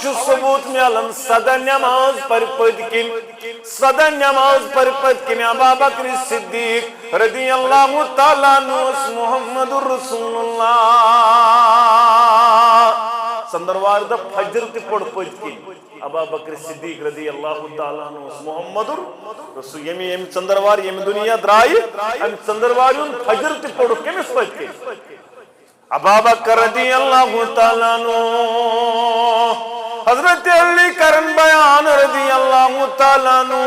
چھُ ثبوت میلان سدا نماز پر پٔتۍ کِنۍ سدا نماز پر پٔتۍ کِنۍ ابا بکر صدیق رضی اللہ تعالیٰ عنہ محمد رسول اللہ سندروار دا فجر تہِ پوٚر پٔتۍ کِنۍ ابا بکر صدیق رضی اللہ تعالیٰ عنہ محمد رسول ییٚمہِ ژندروار ییٚمہِ دُنیا درٛایہِ امہِ ژندروارِ ہُنٛد فجر تہِ پوٚر کٔمِس پٔتۍ کِنۍ ابا بکر رضی اللہ تعالیٰ عنہ حضرت علی کرن بیان رضی اللہ تعالیٰ عنہ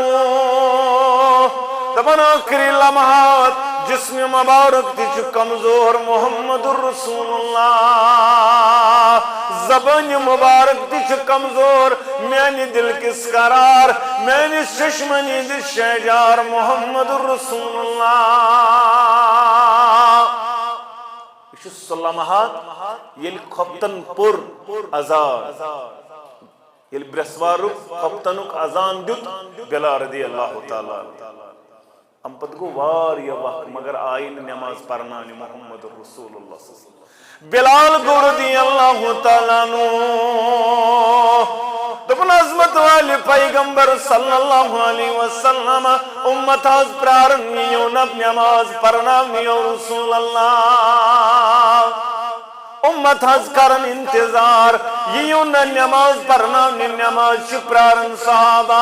دپان آخری لمحات جسم مبارک تہِ چھُ کمزور محمد رسول اللہ زبان مبارک تہِ چھُ کمزور میانہِ دل کِس قرار میانہِ ششمنی دِس شہجار محمد رسول اللہ یہ چھُ سُہ لمحات ییٚلہِ خۄفتن پوٚر اذان ییٚلہِ برٛٮ۪سوارُک خۄفتنُک اذان دیُت بلال رضی اللہ تعالیٰ ام پتہٕ گوٚو واریاہ وقت مگر آیہِ نہٕ نٮ۪ماز پرناونہِ محمد رسول اللہ بلال گوٚو رضی اللہ تعالیٰ عنہ دوٚپُن عظمت والہِ پیغمبر صلی اللہ علیہ وسلم امت حظ پرارن یِیِو نہ نٮ۪ماز پرناونہِ یو رسول اللہ امت حظ کرن انتظار یِیِو نہ نٮ۪ماز پرناونہِ نٮ۪ماز چھِ پرارن صحابہ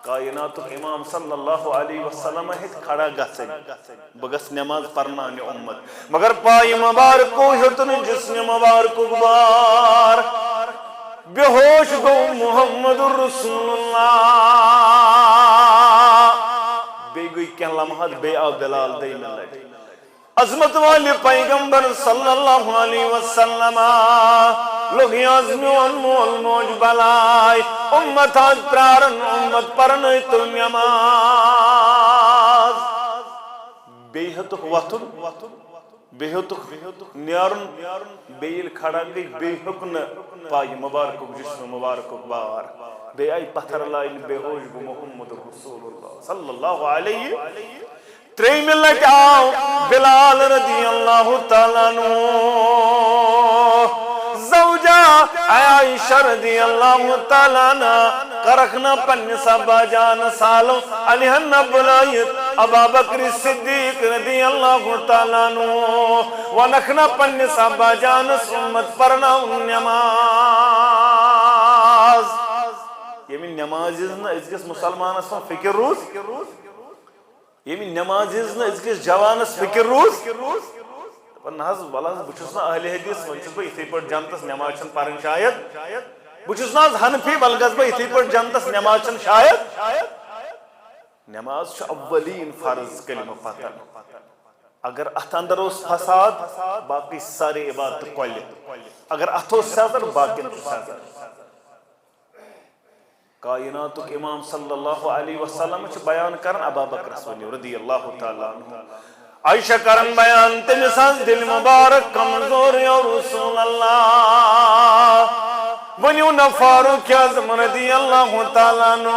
کائناتُک امام صلی اللہ علیہ وسلم ہیٚکہِ کھڑا گژھٕنۍ بہٕ گژھٕ نٮ۪ماز پرناونہِ اُمت مگر پایہِ مبارکو ہیوٚت نہٕ جسمِ مبارکُک بار بے ہوش گوٚو محمد رسول اللہ بیٚیہِ گٔے کینٛہہ لمحات بیٚیہِ آو بلال دٔیمہِ لٹہِ عظمت والہِ پیغمبر صلی اللہ علیہ وسلم لوٚگ میون مول موج بلاے امت حظ پرارن امت پرنٲیتو نٮ۪ماز بیٚیہِ ہیوٚتُکھ وۄتھُن بیٚیہِ ہیوٚتُکھ نیرُن بیٚیہِ ییٚلہِ کھڑا گٔے بیٚیہِ ہیوٚک نہٕ پایہِ مبارکُک جسم مبارکُک بار بیٚیہِ آیہِ پتھر لاینہٕ بے ہوش گوٚو محمد رسول اللہ صلی اللہ علیہ ترٛیٚیمہِ لٹہِ آو بلال رضی اللہ تعالیٰ عنہ زوجہ عائشہ رضی اللہ تعالیٰ عنہ کرکھ نہ پننِس ابا جان سالو علیہن نہ بلایت ابا بکر صدیق رضی اللہ تعالیٰ عنہ ونکھ نہ پننِس ابا جانس امت پرناون نٮ۪ماز ییٚمہِ نٮ۪مازِ ہٕنٛز نہٕ أزکِس مُسلمانس منٛز فِکر روٗز ییٚمہِ نٮ۪مازِ ہٕنٛز نہٕ أزکِس جوانس فِکر روٗز دپان نہ حظ وَلہٕ حظ بہٕ چھُس نہٕ اہلِ حدیث وۄنۍ چھُس بہٕ یِتھٕے پٲٹھۍ جنتس نٮ۪ماز چھنہٕ پرٕنۍ شاید بہٕ چھُس نہٕ حظ حنفی وَلہٕ گژھٕ بہٕ یِتھٕے پٲٹھۍ جنتس نٮ۪ماز چھنہٕ شاید نٮ۪ماز چھُ اولین فرض کلمہٕ پتہٕ اگر اتھ اندر اوس فساد باقٕے سارے عبادت کۄلہِ اگر اتھ اوس سیزر باقین چھُ سیزر کائناتُک امام صلی اللہ علیہ وسلم چھُ بیان کران ابا بکرس ؤنِو رضی اللہ تعالیٰ عنہ عائشہ کرن بیان تٔمِس حظ دِل مبارک کمزور یو رسول اللہ ؤنِو نہ فاروق اعظم رضی اللہ تعالیٰ عنہ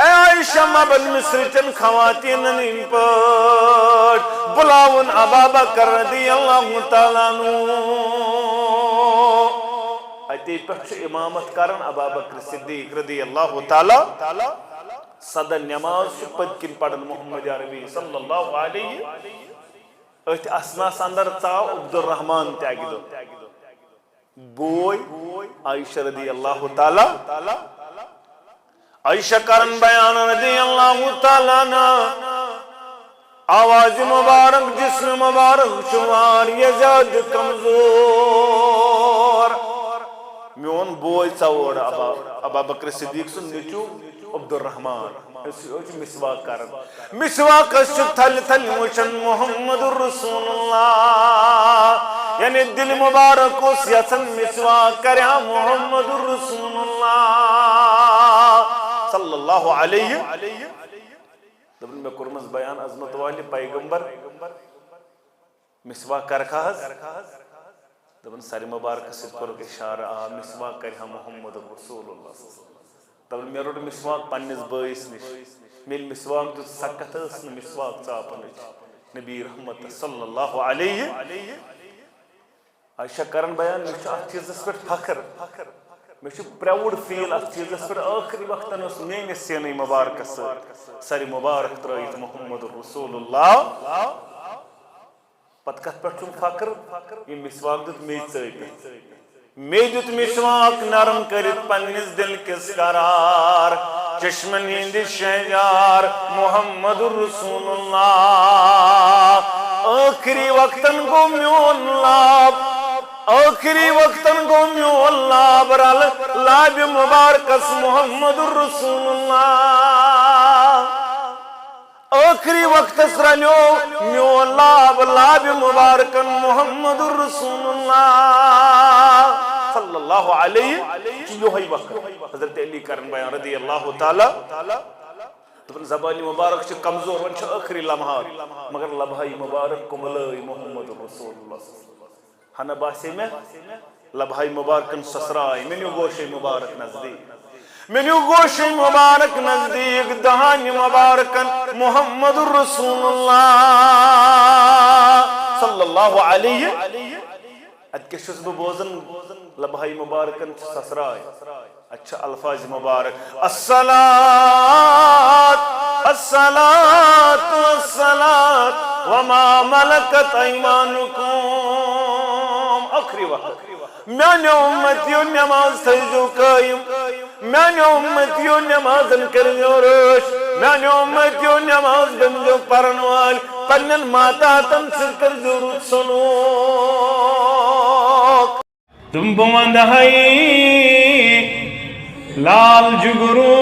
اے عائشہ مبن مصرچن خواتینن ہٕنٛدۍ پٲٹھۍ بُلاوُن ابا بکر رضی اللہ تعالیٰ عنہ اتے پٮ۪ٹھ چھُ امامت کران ابا بکر صدیق رضی اللہ تعالیٰ صدر نماز چھُ پٔتۍ کِنۍ پران محمد عربی صلی اللہ علیہ أتھۍ اسناس اندر ژاو عبدالرحمان تہِ اکہِ دۄہ بوے عائشہ رضی اللہ تعالیٰ عائشہ کرن بیان رضی اللہ تعالیٰ عنہ آواز مبارک جسم مبارک چھُ واریاہ زیادٕ کمزور میون بوے ژوٚر ابا بکر صدیق سُنٛد نیٚچوٗ عبدالرحمان مسواک کرن مسواکس چھُ تھلہِ تھلہِ وٕچھان محمد رسول اللہ یعنی دل مبارک اوس یژھان مسواک کرِ ہا محمد رسول اللہ صلی اللہ علیہ دپان مےٚ کوٚرمس بیان عظمت والہِ پیغمبر مسواک کرکھا حظ دپان سرِ مبارکس سۭتۍ کوٚرُکھ اشارٕ آ مسواک کرِ ہا محمد رسول اللہ دپان مےٚ روٚٹ مسواک پننِس بٲیِس نِش میٚلہِ مسواک دیُت سۄ کتھ ٲس نہٕ مسواک ژاپنٕچ نبی رحمت صلی اللہ علیہ عائشہ کرن بیان مے چھ اتھ چیزس پہ فخر مے چھ پراؤڈ فیل اتھ چیزس پہ آخری وقتن اس میانس سینہ مبارک سر مبارک ترائیت محمد رسول اللہ پت کت پہ چھم فخر یہ مسواک دت می ثابت می دت مسواک نرم کرت پنس دل کس قرار چشمن ہند شہجار محمد رسول اللہ آخری وقتن گو میون لاب آخری وقتن گو میون لاب رل لاب مبارکس محمد رسول اللہ آخری وقت رلیو میون لاب لاب مبارکن محمد رسول اللہ صلی اللہ علیہ یہی وقت حضرت علی کرن بیان رضی اللہ تعالی زبانی مبارک چھ کمزور ون چھ آخری لمحات مگر لبھائی مبارک کملائی محمد رسول اللہ ہنا باسی میں لبھائی مبارکن سسرائی منیو گوشی مبارک نزدیک منیو گوشی مبارک نزدیک دہانی مبارکن محمد رسول اللہ صلی اللہ علیہ ادکے شس بوزن لبھائی مبارکن سسرائی اچھا الفاظ مبارک الصلاة الصلاة الصلاة وما ملکت ایمانکم آخری وقت میانے امتیو نماز تھیجو قائم میانے امتیو نمازن کرنیو روش میانے امتیو نماز بنجو پرنوال پنن ماتا تم سرکر ضرورت سنوک تم بمند ہائی لال جگرو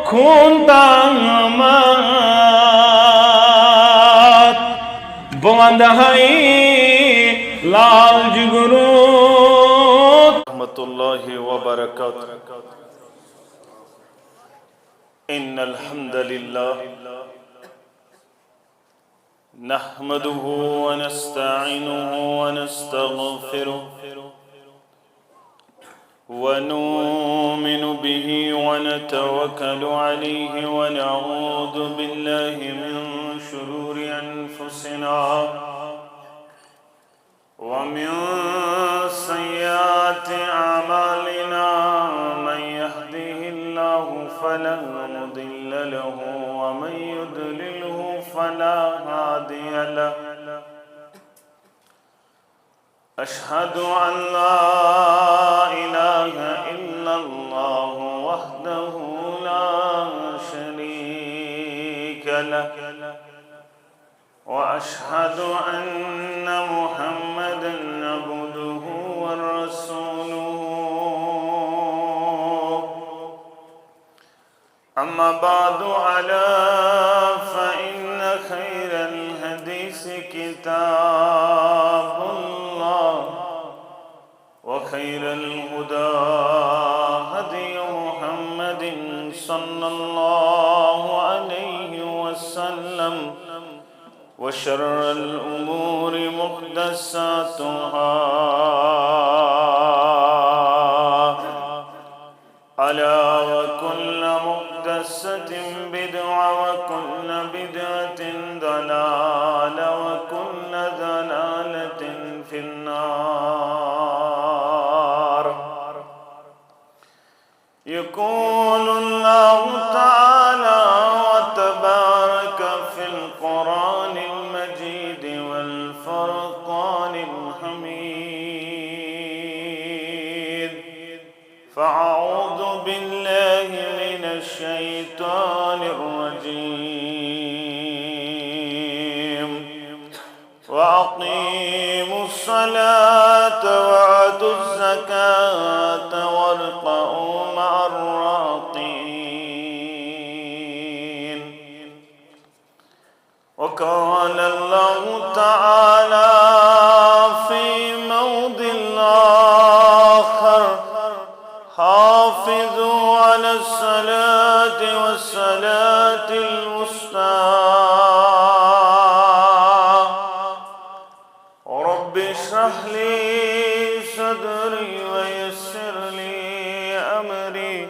خون تامات بمند ہائی لال جگرو رحمت اللہ وبرکاتہ ان الحمد للہ نحمده ونستعینه ونستغفره ونؤمن به ونتوكل عليه ونعوذ بالله من شرور أنفسنا ومن سيئات أعمالنا من يهده الله فلا مضل له ومن يضلله فلا هادي له أشهد أن لا إله إلا الله وحده لا شريك له وأشهد أن محمدًا عبده ورسوله أما بعد ألا فإن خير الحديث كتاب الله وخير الهدى هدي محمد صلى الله عليه وسلم وشر الأمور محدثاتها ألا وكل محدثة بدعة وكل بدعة ضلالة وكل ضلالة في النار يقول الله تعالى وتبارك في القرآن المجيد والفرقان الحميد فأعوذ بالله من الشيطان الرجيم وأقيموا الصلاة وآتوا الزكاة واركعوا مع الراكعين وقال الله تعالى في موضع آخر حافظوا على الصلاة والصلاة الوسطى رب اشرح لي صدري ويسر لي أمري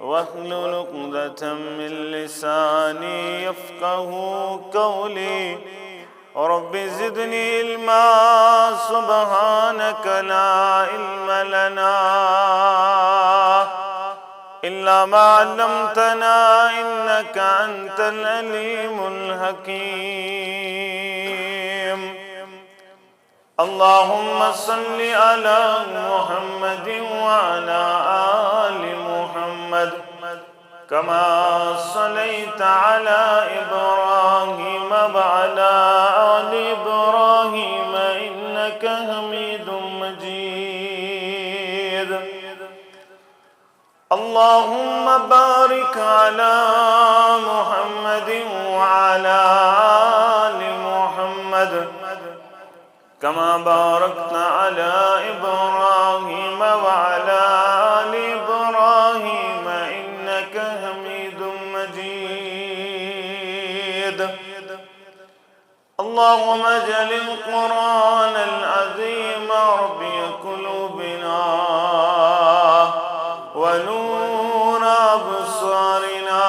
واحلل عقدة من لساني يفقه قولي رب زدني علما سبحانك لا علم لنا إلا ما علمتنا إنك أنت العليم الحكيم اللهم صل على محمد وعلى آل محمد كما صليت على إبراهيم وعلى آل إبراهيم إنك حميد مجيد اللهم بارك على محمد وعلى آل محمد كما باركت على إبراهيم وعلى آل إبراهيم إنك حميد مجيد اللهم اجعل القرآن العظيم ربيع قلوبنا ونور أبصارنا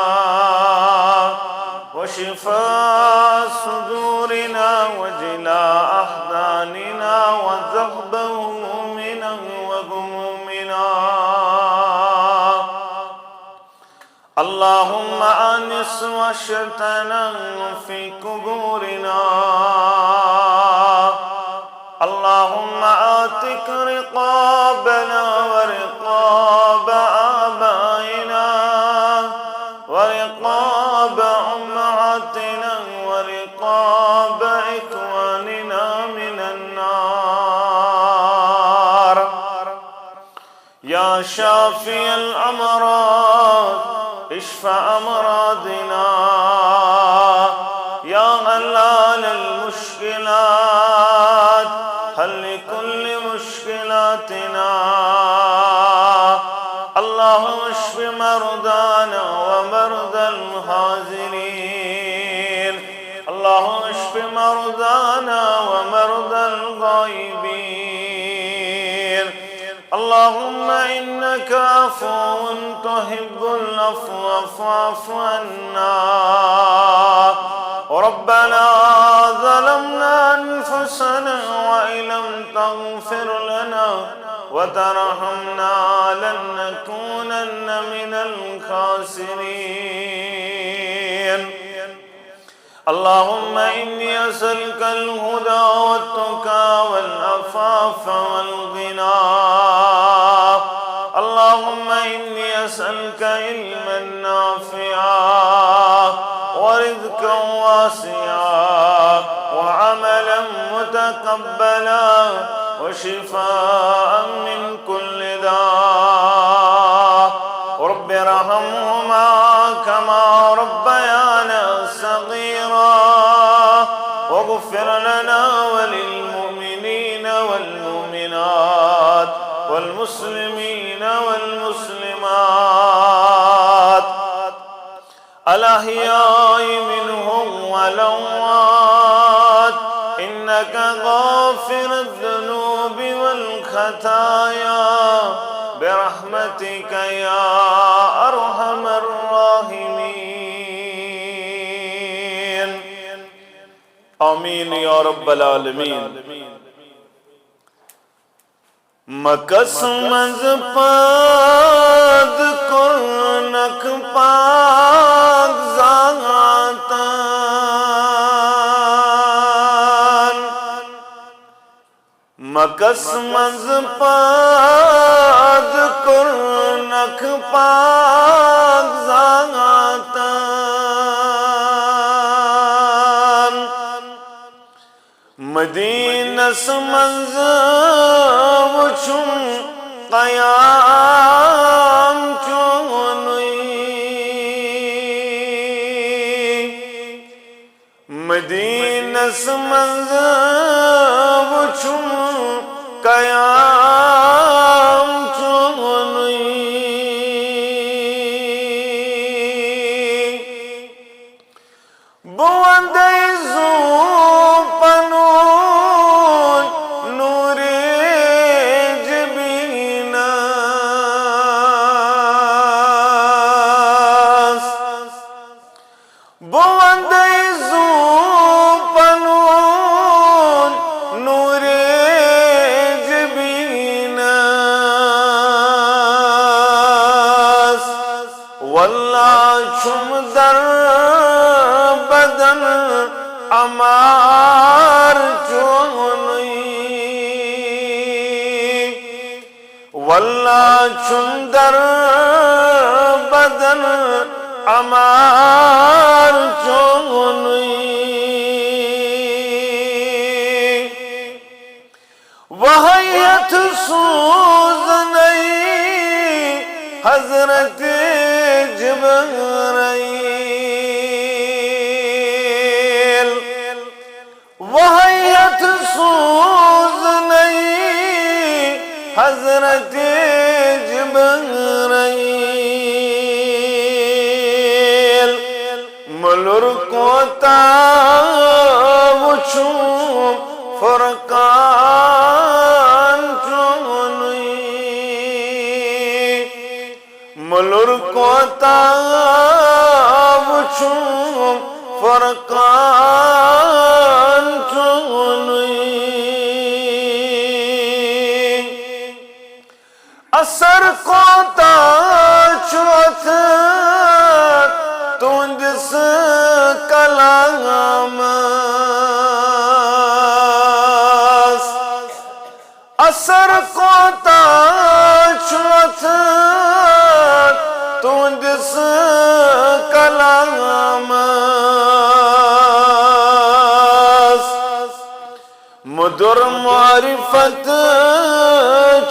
وشفاء صدورنا وجلاء أحزاننا وذهب همومنا وغمومنا اللهم آنس وحشتنا في قبورنا اللهم آتك رقابنا ورقاب آبائنا ورقاب أمهاتنا ورقاب إخواننا من النار يا شافي الأمراض اشف أمراضنا يا حلال المشكلات حل كل مشكلاتنا اللهم اشف مرضانا ومرضى الحاضرين اللهم اشف مرضانا ومرضى الغائبين اللهم إنك عفو تحب العفو فاعف عنا ربنا ظلمنا أنفسنا وإن لم تغفر لنا وترحمنا لنكونن من الخاسرين اللهم إني أسألك الهدى والتقى والعفاف والغنى اللهم إني أسألك علما نافعا ورزقا واسعا وعملا متقبلا وشفاء من كل داء رب ارحمهما كما ربيانا صغيرا واغفر لنا وللمؤمنين والمؤمنات والمسلمين والمسلمات الأحياء منهم والأموات إنك غافر الذنوب والخطايا برحمتك يا أرحم الراحمين آمين يا رب العالمين مکس مز پاد کرنک پاک ذاتان مکس مز پاد کرنک پاک ذاتان مدینہ سمنز وچھم قیام چونوی مدینہ سمنز وچھم قیام چونوی بوندے بوندے زو پنو چھم در بدن امار چونی واللہ چھم در بدن امار چونی وحیت سوز نہیں حضرت جبرائیل وحیت سوز نہیں حضرت جبرائیل ملر کو تاوچوں فرقان ملر کو تاوچوں فرقان چونی اثر کو تاچوت تندس کلام اثر کو تاچوت تندس کلام مدر معرفت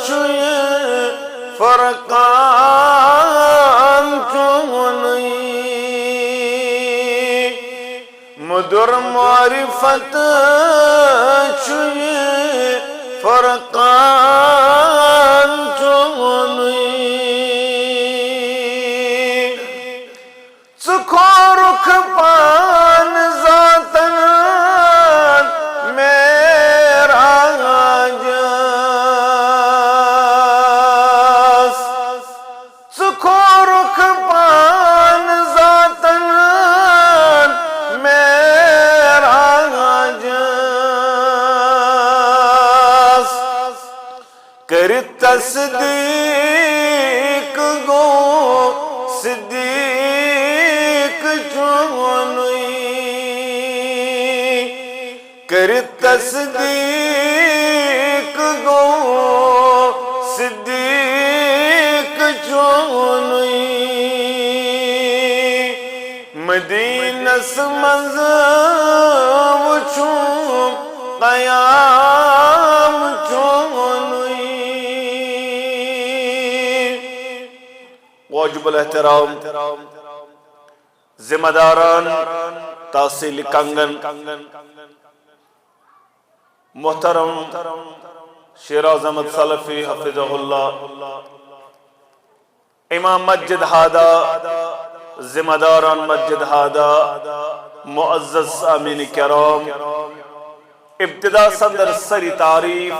چوئے فرقان چونی مدر معرفت چوئے فرقان چونی سکھو رخ پان ذاتن میرا جاس سکھو رخ پان ذاتن میرا جاس کر تصدیق گو صدیق چونی کر تصدیق گو صدیق چونی مدینس منز وچوں قیام چونی واجب الاحترام ذمہ داران تحصیل کنگن محترم شیراز احمد سلفی حفظہ اللہ امام مسجد ہادا ذمہ داران مسجد ہادا معزز سامعین کرام ابتدا صدر سری تعریف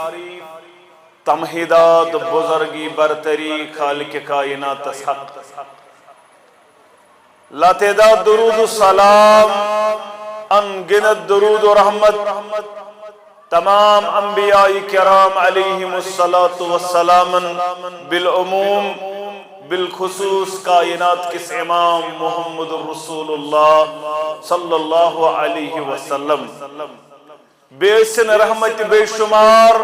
تمہیدات بزرگی برتری خالق کائنات حق لا تعداد درود و سلام انگنت درود و رحمت تمام انبیاء کرام علیہم السلام بالعموم بالخصوص کائنات کس امام محمد رسول اللہ صلی اللہ علیہ وسلم بیسن رحمت بے شمار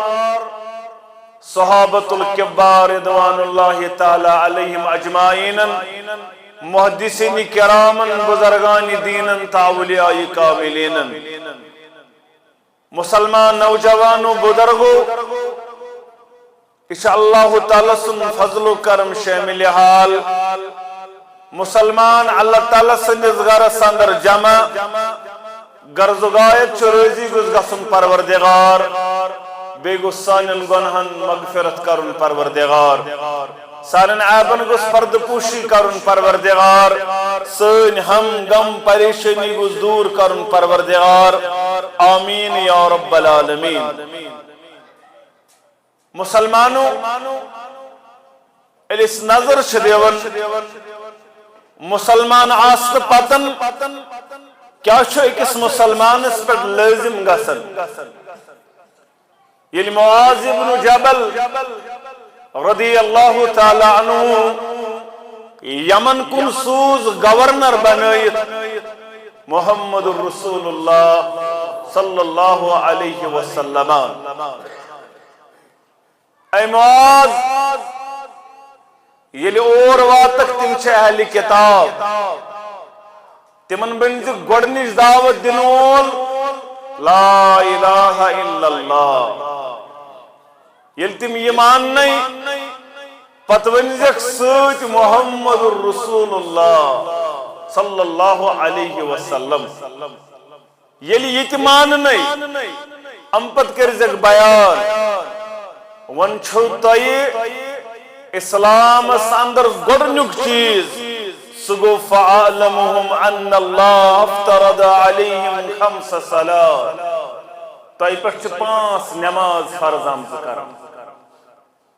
صحابت الکبار رضوان اللہ تعالی علیہم اجمعین محدثین کرام بزرگان دین اولیاء کاملین مسلمان نوجوان و بزرگو انشاءاللہ تعالی سن فضل و کرم شامل حال مسلمان اللہ تعالی سن غرض اندر جمع غرض و غایت چروزی گز گسن پروردگار بے گسانن گنہن مغفرت کرن پروردگار سارن عیبن گس پرد پوشی کرن پروردگار سن ہم غم پریشانی گس دور کرن پروردگار آمین یا رب العالمین مسلمانوں اس نظر شدیون مسلمان آست پتن کیا چھو اکس مسلمان اس پر لازم گسن یعنی معاذ بن جبل رضی اللہ تعالی عنہ یمن کن سوز گورنر بنائیت محمد الرسول اللہ صلی اللہ علیہ وسلم. اے معاذ یلی اور واتک تم چھ اہل کتاب تمن بنز گوڑنش دعوت دنول لا الہ الا اللہ. یل تم ایمان نہیں پت ونزک سوت محمد الرسول اللہ صلی اللہ علیہ وسلم. یلی یتمان نہیں ام پت کرزک بیان ون چھو تائی اسلام اندر گوڑنک چیز سگو فعالمہم ان اللہ افترض علیہم خمس صلاة تائی پچھ 5 نماز فرض آمز کرم.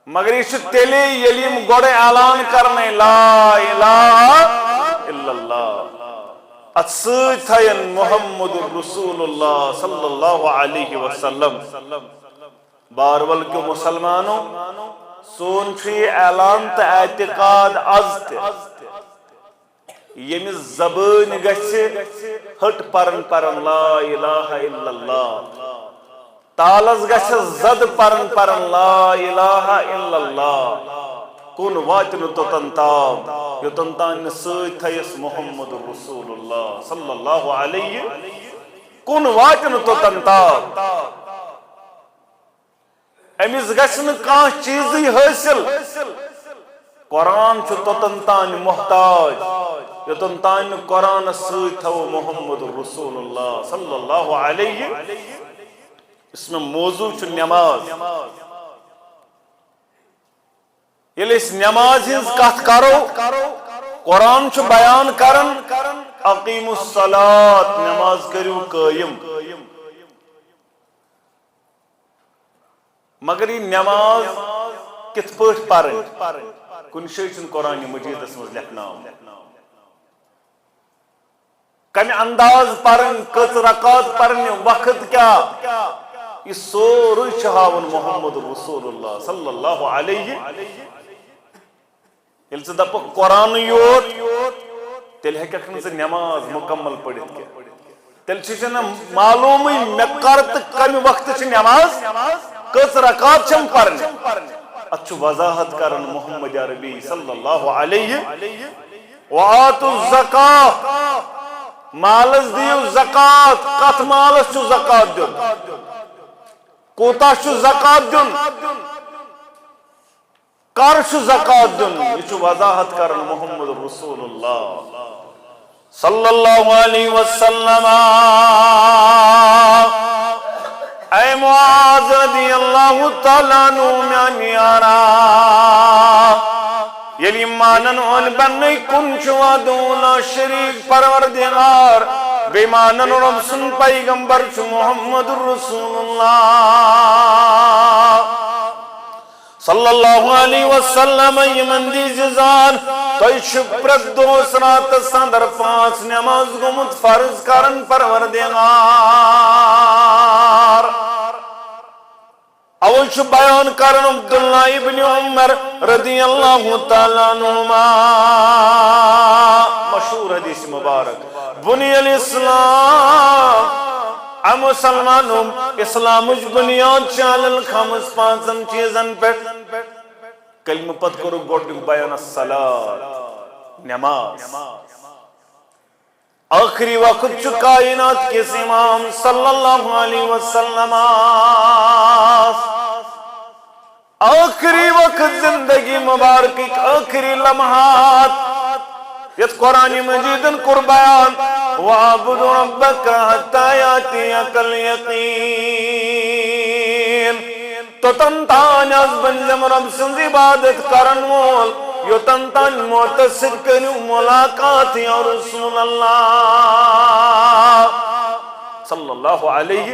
مگر یہ تیلی یلیم گوڑے اعلان کرنے لا الہ الا اللہ اتسوچ تھین محمد الرسول اللہ صلی اللہ علیہ وسلم. بارول کے مسلمانوں سون چھی اعلان تا اعتقاد ازت یمی زبان گچھے ہٹ پرن پرن لا الہ الا اللہ تالز گچھے زد پرن پرن لا الہ الا اللہ کن واتن توتن تاب یوتن تان سوت تھیس محمد رسول اللہ صلی اللہ علیہ کن واتن توتن تاب. امیز گچھن کان چیزی حاصل قرآن چھ توتن تان محتاج یوتن تان قرآن سوت تھو محمد رسول اللہ صلی اللہ علیہ. اس میں موضوع چھ نماز. یل اس نماز ہنز کت کرو قرآن چھ بیان کرن اقیم الصلاة نماز کریو قائم. مگر یہ نماز کت پٹ پرن کن شیچن قرآن مجید اس مز لکھنا کمی انداز پرن کت رکات پرن وقت کیا یہ سوری چھاون محمد رسول اللہ صلی اللہ علیہ. یل سے دپ قرآن یوت تیل ہیکن سے نماز مکمل پڑھت کے تیل چھنا معلوم میں کرت کمی وقت چھ نماز کس رکعت چھم پرن اچھو وضاحت کرن محمد عربی صلی اللہ علیہ. وآتوا الزکاة مالس دیو زکات کت مالس چھو زکات دیو کوتا چھو زکات دن کر چھو زکات دن یہ چھو وضاحت کرن محمد رسول اللہ صلی اللہ علیہ وسلم. اے معاذ رضی اللہ تعالیٰ عنہ میانی آرا یلی مانن ان بنی کن چوا دولا شریک پروردگار بیمانن رب سن پیغمبر چو محمد رسول اللہ صلی اللہ علیہ وسلم. یمن دی جزان تو شپرک دوسرات سندر 5 نماز گمت فرض کرن پروردگار اوش بیان کرن عبداللہ ابن عمر رضی اللہ تعالیٰ عنہما مشہور حدیث مبارک بنی الاسلام مسلمانوں اسلام بنیاد چالل خمس 5 چیزن پر کلمہ پت کرو گوڑنک بیان الصلاة نماز. آخری وقت چو کائنات کس امام صلی اللہ علیہ وسلم آخری وقت زندگی مبارک آخری لمحات یت قرآن مجیدن قربان وَعَبُدُ رَبَّكَ حَتَّى يَأْتِيَكَ الْيَقِينُ تو تنتان از بنجم رب سنز عبادت کرن مول یو تنتان معتصر کنو ملاقات یا رسول اللہ صلی اللہ علیہ.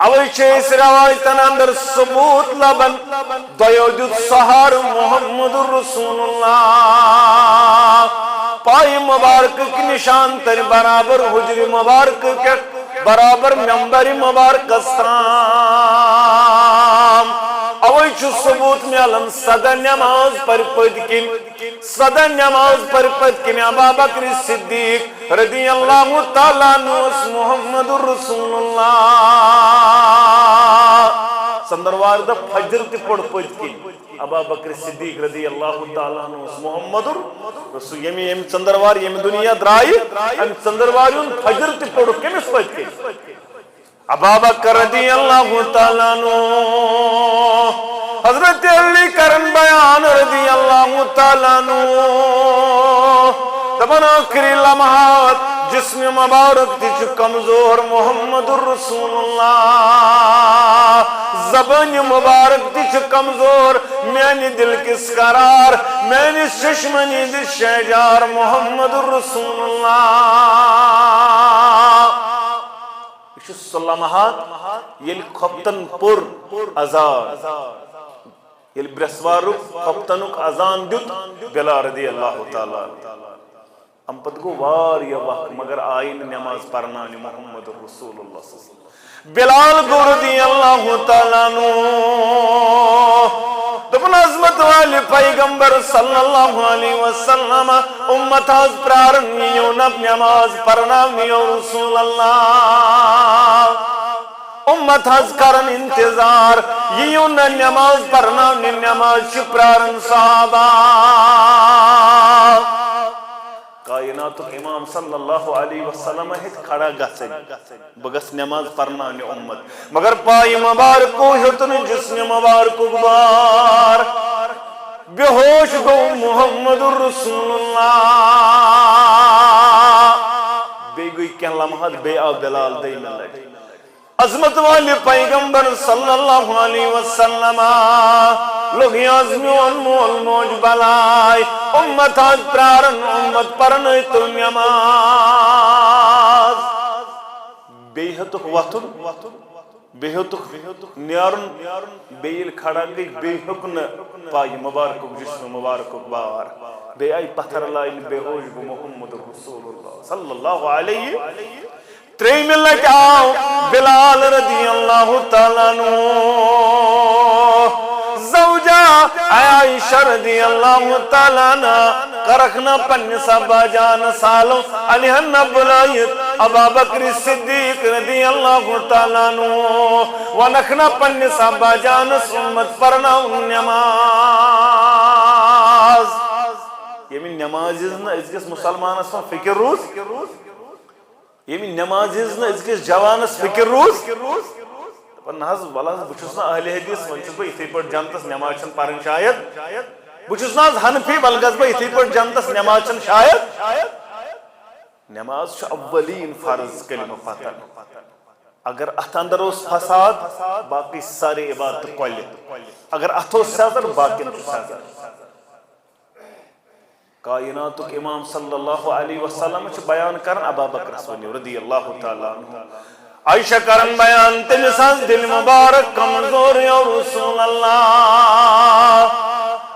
اوش اس روایتن اندر ثبوت لبن دیوجد سہار محمد رسول اللہ پائی مبارک کی نشان تر برابر حجر مبارک کے برابر ممبر مبارک استرام اوے چھ ثبوت میلن سدا نماز پر پد کن سدا نماز پر پد کن ابا بکر صدیق رضی اللہ تعالیٰ عنہ محمد رسول اللہ سندروار دا فجر تی پڑ پد کن ابا بکر صدیق رضی اللہ تعالیٰ عنہ محمد رسول یمی یم چندروار یم دنیا درائی ام چندروار فجر تی پڑ کمس پد کن ابا بکر رضی اللہ تعالیٰ عنہ حضرت علی کرن بیان رضی اللہ تعالیٰ عنہ دبن آخری لمحات جسم مبارک تیچ کمزور محمد الرسول اللہ زبان مبارک تیچ کمزور میانی دل کس قرار میانی ششمنی دل شہجار محمد الرسول اللہ لمحات یل خفتن پر ازان یل برسوارک خفتنک ازان دیت بلال رضی اللہ تعالیٰ ام پت گو واریا وقت مگر آئین نماز پرنان محمد رسول اللہ صلی اللہ علیہ وسلم بلال گو رضی اللہ تعالیٰ دپن عظمت والی پیغمبر صلی اللہ علیہ وسلم امت حض پرارن نیو نب نماز پرنام نیو رسول اللہ امت حض کرن انتظار یوں نہ نماز پرنام نماز شپرارن صحابہ کائنات امام صلی اللہ علیہ وسلم ہے کھڑا گسن بگس نماز پرنان امت مگر پائی مبارکو ہتن جسم مبارکو گبار بے ہوش گو محمد الرسول اللہ بے گوئی کہن لمحات بے آ بلال دی ملک عظمت والی پیغمبر صلی اللہ علیہ وسلم لوگی عظمیون مول موج بلائی امت آج پرارن امت پرنی تو نماز بیہتک وطن بیہتک نیارن بیل کھڑا گئی بیہکن پائی مبارکک جسم مبارکک بار بے آئی پتھر لائل بے ہوش بو محمد رسول اللہ صلی اللہ علیہ تریم اللہ آؤ بلال رضی اللہ تعالیٰ عنہ زوجہ عائشہ رضی اللہ تعالیٰ عنہ کرکھنا پن سبا جان سالوں علیہ نبلائیت ابا بکر صدیق رضی اللہ تعالیٰ عنہ ونکھنا پن سبا جان سمت پرنا نماز یہ من نماز اس کس مسلمان اسم فکر روز یہ نماز اس جوانس فکر روز ناز والله بچھس نا اہل حدیث ونچس بہ یتھے پٹ جنتس نماز چھن پرن شاید بچھس نا حنفی بلگس بہ یتھے پٹ جنتس نماز چھن شاید نماز چھ اولین فرض کلمہ پتن اگر اتھ اندر اس فساد باقی ساری عبادت کل اگر اتھو سزر باقی سزر کائنات امام صلی اللہ علیہ وسلم چھ بیان کرن ابا بکر رضی اللہ تعالیٰ عنہ عائشہ کرن بیان تنسان دل مبارک کمزور یا رسول اللہ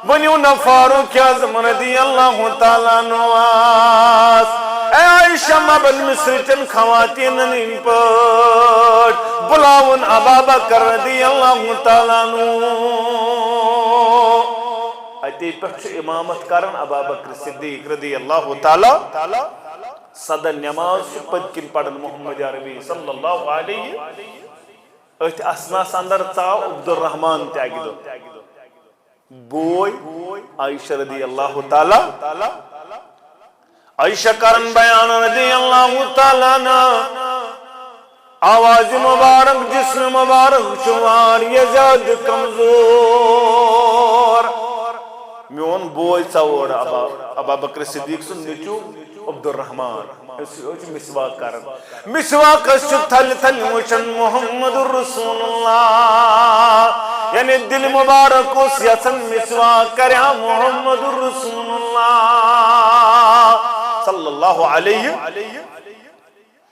ونیو نا فاروق اعظم رضی اللہ تعالیٰ نواز اے عائشہ مبن مصر چن خواتین ان پٹ بلاون ابا بکر رضی اللہ تعالیٰ اتی پچھ امامت کرن ابا بکر صدیق رضی اللہ تعالیٰ صدر نماز پد کن پڑھن محمد عربی صلی اللہ علیہ ات اسناس اندر تاو عبد الرحمن تاگدو بوئی عائشہ رضی اللہ تعالیٰ عائشہ کرن بیان رضی اللہ تعالیٰ آواز مبارک جسم مبارک شمار یزاد کمزور میون بوئی چاوڑ ابا بکر صدیق سن نیچو عبد الرحمن مسواک کرن مسواک تھل تھل مچن محمد الرسول اللہ یعنی دل مبارک اس یسن مسواک کریا محمد الرسول اللہ صلی اللہ علیہ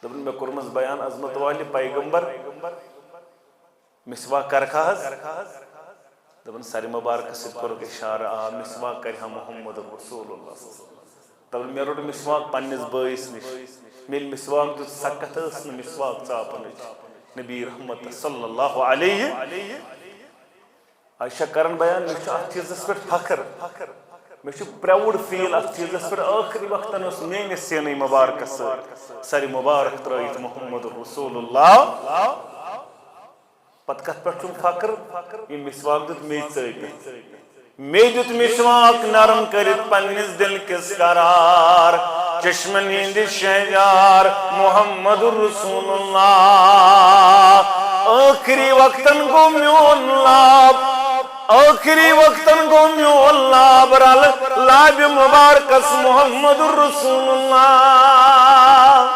دبن میں کرمز بیان عظمت والی پیغمبر مسواک کرکھاز دبن ساری مبارک سید کرو اشارہ مسواک کریا محمد الرسول اللہ تب میں روٹ مسواک پنس بائیس نش میل مسواک تو سکت اسن مسواک چاپن نبی رحمت صلی اللہ علیہ عائشہ کرن بیان مے چھ اتھ چیزس پہ فخر مے چھ پراؤڈ فیل اتھ چیزس پہ آخری وقتن اس میانس سینہ مبارک سر مبارک ترائیت محمد رسول اللہ پت کت پہ چھم فخر یہ مسواک دت می ژٔٹِتھ می دیت مسواک نرم کرت پنس دل کس قرار چشم نیند شہجار محمد رسول اللہ آخری وقتن گو میون لاب آخری وقتن گو میون لاب رل لاب مبارکس محمد رسول اللہ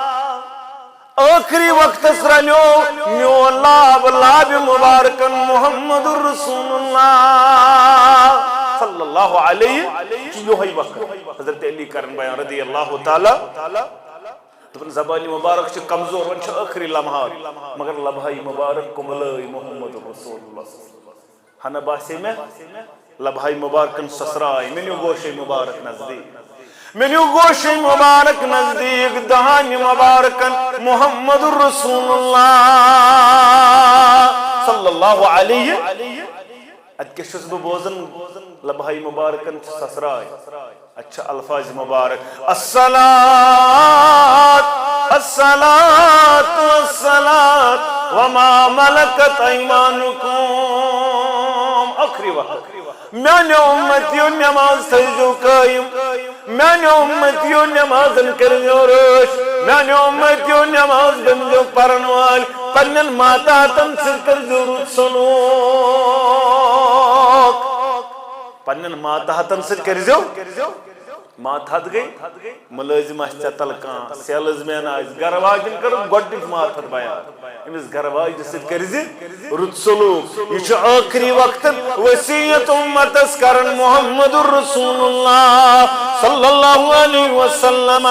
آخری وقت رلیو میون لاب لاب مبارکن محمد رسول اللہ صلی اللہ علیہ یہ وقت حضرت علی کرن بیان رضی اللہ تعالی زبانی مبارک چھ کمزور ون چھ آخری لمحات مگر لبہائی مبارک کملائی محمد رسول اللہ ہنا باسی میں لبہائی مبارکن سسرائی منیو گوشی مبارک نزدیک منیو گوشی مبارک نزدیک دہانی مبارکن محمد رسول اللہ صلی اللہ علیہ ات کے شس بوزن لبہائی مبارکن سسرائی اچھا الفاظ مبارک الصلاة الصلاة الصلاة وما ملکت ایمانکم آخری وقت میانے امتیو نماز تھیجو قائم میانے امتیو نماز کرجو روش میانے امتیو نماز بنجو پرنوال پنن ماتا تنسر کرجو رود سلوک پنن ماتا تنسر کرجو مات حد گئی ملازم آس تلکان سیلز مین آس گرواجن کرو گوڈنک مات حد بیان امس گرواج ست کرزِ رُت سلوک یہ آخری وقت وصیت امتس کرن محمد رسول اللہ صلی اللہ علیہ وسلم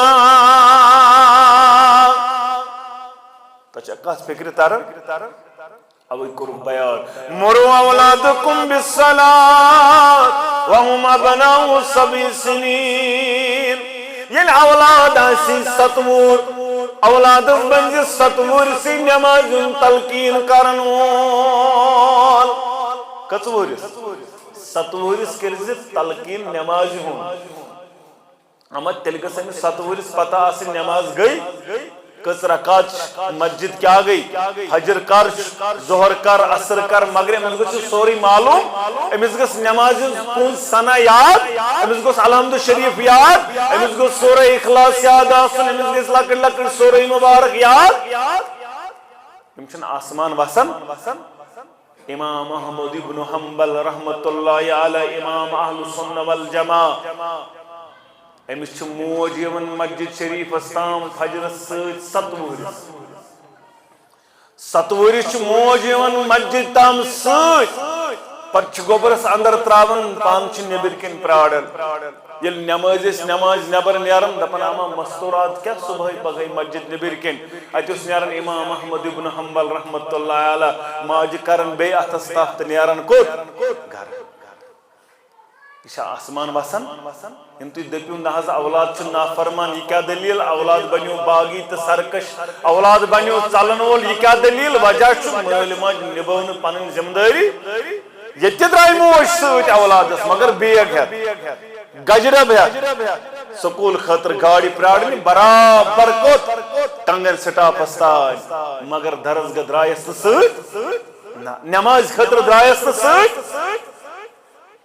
تچا کس فکر تارن اوی کرو بیان مرو اولادکم بالصلاة وهم ابناء 7 سنین یل اولاد آسی 7 وُہُر اولادس بنجِ 7 وُہُر سی نماز تلقین کرن وول کٔژ وُہرس 7 وُہرس کرزِ تلقین نماز ہُنٛد اما تیل گژھِ أمِس 7 وُہرس پتہ آسٕنۍ نماز گئی کس رکعت مسجد کیا گئی حجر کر ظہر کر عصر کر مغرب امس گوٚژھ سورُے معلوم امس گژھِ نماز کُن سنا یاد امس گوٚژھ الحمد شریف یاد امس گوٚژھ سورہ اخلاص یاد آسُن امس گژھِ لۄکٕٹۍ لۄکٕٹۍ سورہ مبارک یاد یِم چھِنہٕ آسمان وسان امام احمد ابن حنبل رحمۃ اللہ علیہ امام اہل السنہ والجماع امس چھ موج یوان مسجد شریف تام فجرس ست 7 وُہرس 7 وُہرس چھ موج یوان مسجد تام ست پتہ چھ گوبرس اندر تراون پان چھ نیبر کن پرارن یل نماز نبر نیرن دپن اما مستورات کیا صبح پگہ مسجد نبر کن اتس نیرن امام احمد ابن حنبل رحمۃ اللہ علیہ ماج کرن بے اتس تحت نیرن کوت گھر یہ آسمان وسان یم تھی دپیو نہ اولاد چھ نافرمان یہ کیا دلیل اولاد بنیو باغی تو سرکش اولاد بنیو چلن وول یہ کیا دلیل وجہ چھ مول ماج نبون پنن ذمہ داری یہ درائی موج ست اولادس مگر بیگ ہیت گجرب ہیت سکول خاطر گاڑی پرارنی برابر کوت ٹنگن سٹاپس تاج مگر درس گاہ درائس ست نماز خاطر درائس ست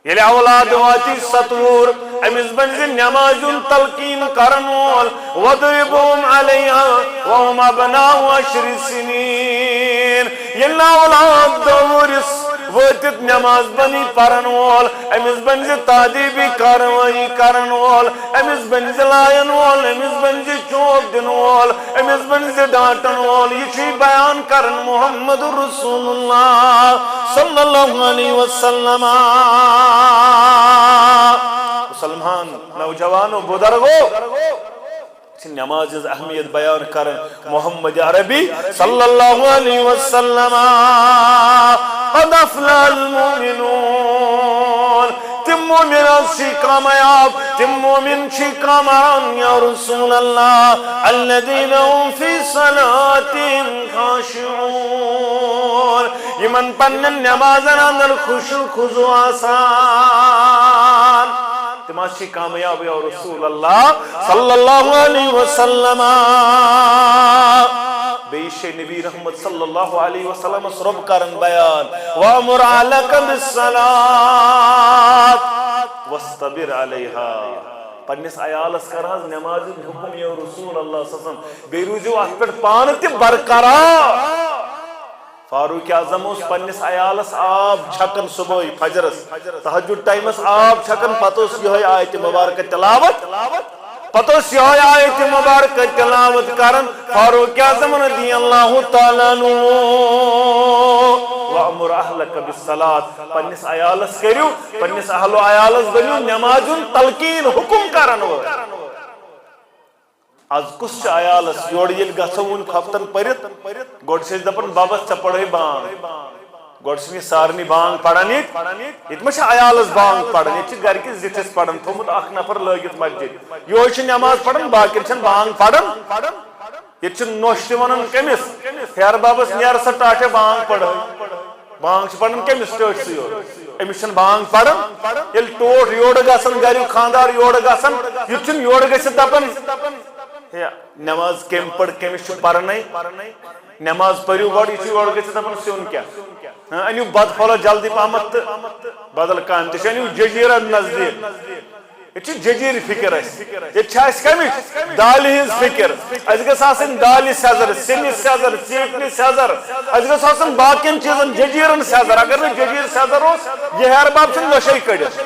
یل اولاد واتی 7 وُہُر امس بنزِ نماز تلقین کرن وول وضربهم علیہا وهم ابناء 10 سنین یل اولاد 2 وُہرس واتت نماز بنی پرن وول امس بنزِ تعدیبی کاروائی کرن وول امس بنزِ لائن وول امس بنزِ چوک دن وول امس بنزِ ڈانٹن وول یہ بیان کرن محمد رسول اللہ صلی اللہ علیہ وسلم مسلمان نوجوانوں بزرگوں نماز اہمیت بیان کرن محمد عربی صلی اللہ علیہ وسلم قد افلح المؤمنون تم مومنان چھ کامیاب تم مومن چھ کامران یا رسول اللہ الذین هم فی صلاتهم خاشعون یمن پنن نمازن اندر خشوع خضوع آسان تم چھ کامیاب یا رسول اللہ صلی اللہ علیہ وسلم بیش نبی رحمت صلی اللہ علیہ وسلم رب کرن بیان وَأَمُرْ عَلَكَ بِالصَّلَاةِ وَاسْتَبِرْ عَلَيْهَا پنس عیالس کرہاز نماز حکم یا رسول اللہ صلی اللہ علیہ وسلم بے روزو ات پہ پانت برقرار فاروق اعظم اس پنس عیالس آب چھکن صبح فجرس تہجد ٹائمس آب چھکن پتوس یہ آیت مبارکہ تلاوت پتوس یہ آیت مبارکہ تلاوت کرن فاروق اعظم رضی اللہ تعالیٰ عنہ وَأَمُرْ أَهْلَكَ بِالصَّلَاةِ پنس عیالس کریو پنس اہل و عیالس بنیو نمازن تلقین حکم کرن وہ از کس عیالس یور یل گھون ہفتن پرت گوڑ سے دپن بابس چھ پڑھے بانگ گوڑ سے سارنی بانگ پڑھن یہ ما عیالس بانگ پڑھن یہ گھر کس زٹھس پڑھن تھومت اخ نفر لگت مسجد یہ نماز پڑھن باقی چھن بانگ پڑھن یہ نوش ونان کمس ہیر بابس نیر سا ٹاٹے بانگ پڑھ بانگ پڑھن کمس ٹاٹ سی امس بانگ پڑھن یل ٹوٹ یور گھن گھر خاندار یور گھن یہ یور گھت دپان نماز کم پڑھ کمس پڑھن نماز پریو گوڑ یہ یور گھت دپان سیون کیا انیو بد پھولو جلدی پہمت بدل کام تنیو ججیرہ نزدیک یہ ججیر فکر یہ کمچ دالہ ہز فکر اس گھس آسن دالہ سیزر سنہ سیزر ژیٹنہ سیزر اس گھس آسن باقین چیزن ججیرن سیزر اگر نہ ججیر سیزر اس یہ ہیر باب چھ نشے کڑت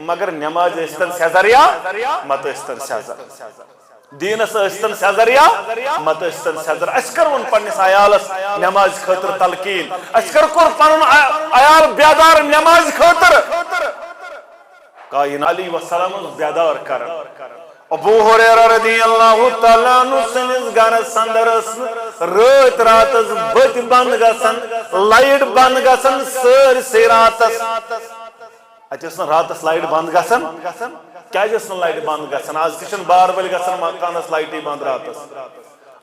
مگر نماز استن سیزر یا مت استن سیزر دینس استن سیزر یا مت استن سیزر اس کرون پنس عیالس نماز خاطر تلقین اس کور پنن عیال بیدار نماز خاطر کائن علیہ وسلم بیدار کرن ابو ہریرہ رضی اللہ تعالیٰ عنہ سنس گھرس اندر رات راتس بت بند گژھان لائٹ بند گژھان سٲرسٕے راتس اتہ راتس لائٹ بند گژھان کیازِ لائٹ بند گژھان آز تہ بار بل گژھان مکانس لائٹی بند راتس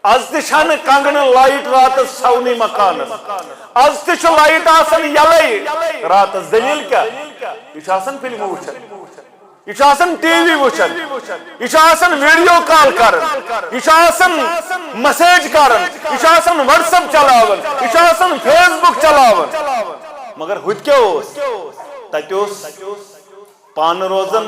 آز تہ کنگن لائٹ راتس سونی مکانس آز تہ لائٹ آسان یلے راتس دلیل کیا یہ فلم وچھان یہ ٹی وی وچھان یہ ویڈیو کال کرن یہ میسیج کرن یہ واٹس ایپ چلاون یہ فیس بک چلاون مگر ہت کیا تت پان روزن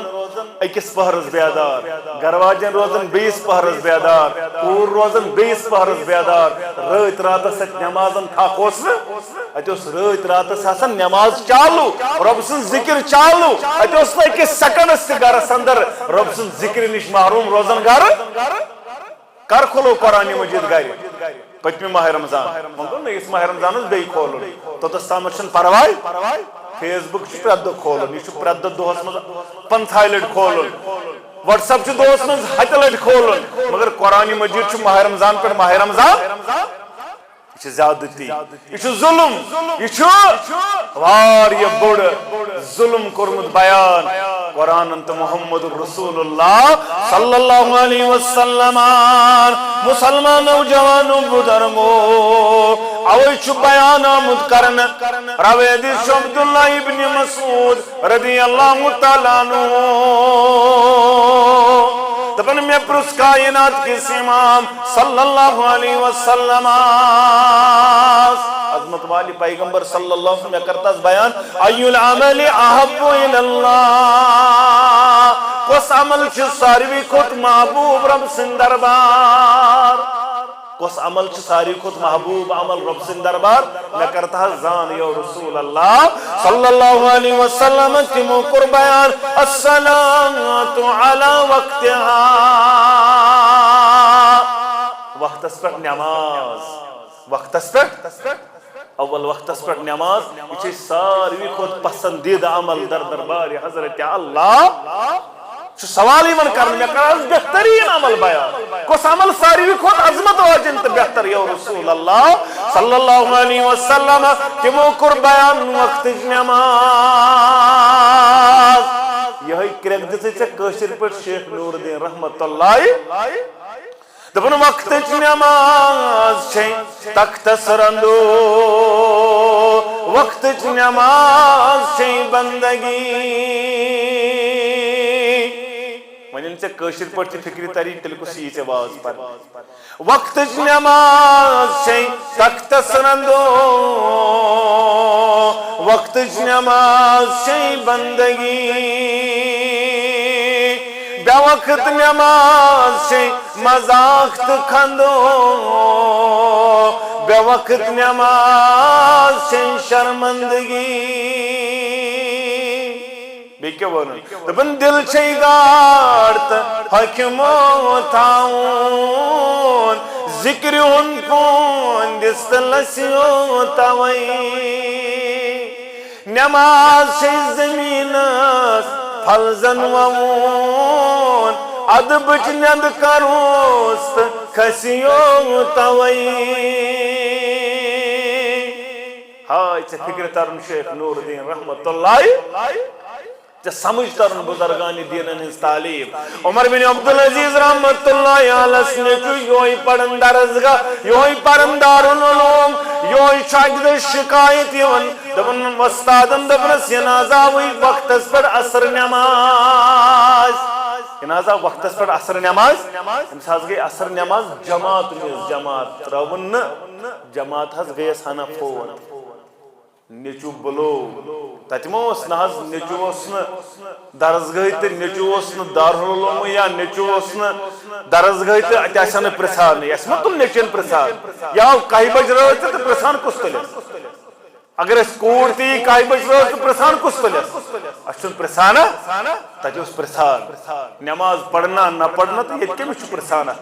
اکس پہرس بیدار گھر واجن روزن بیس پہرس بیدار کور روزن بیس پہرس بیدار رات راتس نمازن تھک ات رات راتس آسان نماز چالو رب سن ذکر چالو ات اکس سیکنڈس تہ گھرس اندر رب سن ذکر نش محروم روزن گھر کر کھولو قرآن مجید گھر پتم ماہ رمضان مگر نس ماہ رمضانس بی کھولن توتس تامت پرواے فیس بک پرت دہ کھولن یہ پرت دہ دہس مز 50 لٹ کھولن واٹس ایپ دہس مز 7 لٹ کھولن مگر قرآن مجید ماہ رمضان پہ ماہ رمضان یہ زیادتی یہ ظلم یہ بڑ ظلم کورمت بیان قرآن انت محمد رسول اللہ صلی اللہ علیہ وسلم مسلمان نوجوان بزرگو اوی بیان آمد کرن روید عبداللہ ابن مسعود رضی اللہ تعالیٰ عنہ دپن میں پرس کائنات کس امام صلی اللہ علیہ وسلم عظمت والی پیغمبر صلی اللہ علیہ وسلم میں کرتا بیان ایو العمل احب الاللہ کس عمل چھ ساروی کھت محبوب رب سن دربار کس عمل چھ ساری کھت محبوب عمل رب سن دربار میں کرتا زان یا رسول اللہ صلی اللہ علیہ وسلم تمو کر بیان الصلاة علی وقتها وقت اس پر نماز وقت اس پر اول وقت اس پر نماز یہ ساری کھت پسندید عمل در دربار حضرت اللہ سوال ہی من کرنے میں کرنے بہترین عمل بیان کس عمل ساری کھت عظمت واجن تو بہتر یا رسول اللہ صلی اللہ علیہ وسلم تمو کر بیان وقت نماز کشر پہ شیخ نور الدین رحمت اللہ دپن وقت نماز تختس رندو وقت نماز بندگی ون کشر پہ فکر تری تیل کس یہ واز پر وقت نماز تختس رندو وقت نماز بندگی بے وقت نماز مذاق کھندو بے وقت نماز شرمندگی بی کیا ون دپن دل گاڑت حکمو تاؤن ذکر ہن کون دست لسیو تاوئی نماز زمین پھلزن وون ادبچ نند کروست کھسیو توئی ہائے چھ فکر ترن شیخ نور الدین رحمت اللہ چھ سمجھ ترن بزرگان دینن ہز تعلیم عمر بن عبدالعزیز رحمت اللہ علیہ سنچو یوہی پڑھن درزگاہ یوہی پڑھن دارالعلوم یوہی شاگرد شکایت یون دبن استادن دبنس ینازہ ہوئی وقت اس پر عصر نماز ینازہ وقت اس پر عصر نماز امساز گئی عصر نماز جماعت میں جماعت رون جماعت ہز گئی سانا فون نیچو بلو تتمو اس ناز نیچو اسن درزگاہ تے نیچو اسن دارالعلوم یا نیچو اسن درزگاہ تے اتیاسان پرسان اسما تم نیچین پرسان یا کئی بج رہے تے پرسان کس تلے اگر اس کوڑ تی کئی بج رہے تے پرسان کس تلے اشتن پرسانا تاکہ اس پرسان نماز پڑھنا نہ پڑھنا تو یہ کمی چھو پرسانا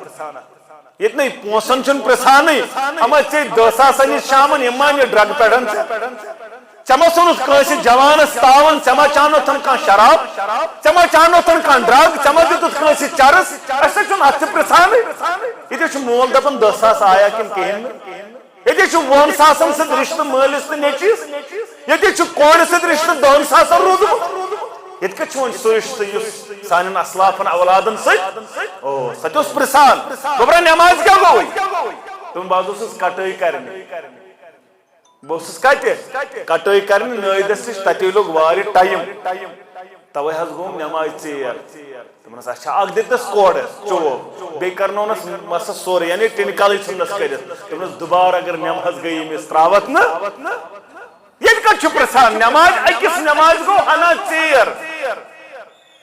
یہ نہیں پونسن چن پرسان نہیں ہمیں چاہی دوسا سنی شامن امان یہ ڈرگ پیڑن سے چما سنس کنسی جوان استاون چما چانو تن کان شراب چما چانو تن کان ڈرگ چما دیتو کنسی چرس ایسا چون اچھ پرسان نہیں یہ چھو مول دپن دوسا سا آیا کم کہیں میں یہ چھو وون ساسن سے رشتہ مالس نے نیچیز یہ چھو کون سے رشتہ دون ساسن رودو یہ چھو سوشت سانن اسلافن اولادن ست سچ اس پرسان گبرا نماز کیا گوئی تم بعض اس کٹائی کرنے بوسس کٹائی کرنے نائدس تتی لوگ واری ٹائم توے حض گوم نماز چیر تمہنس اچھا اگ دیتس کوڑ چوب بی کرنونس مسا سور یعنی ٹنکالی چھنس کرت تمہنس دوبار اگر نماز گئی میں استراوت نا یہ کچھ پرسان نماز اکس نماز گو ہنا چیر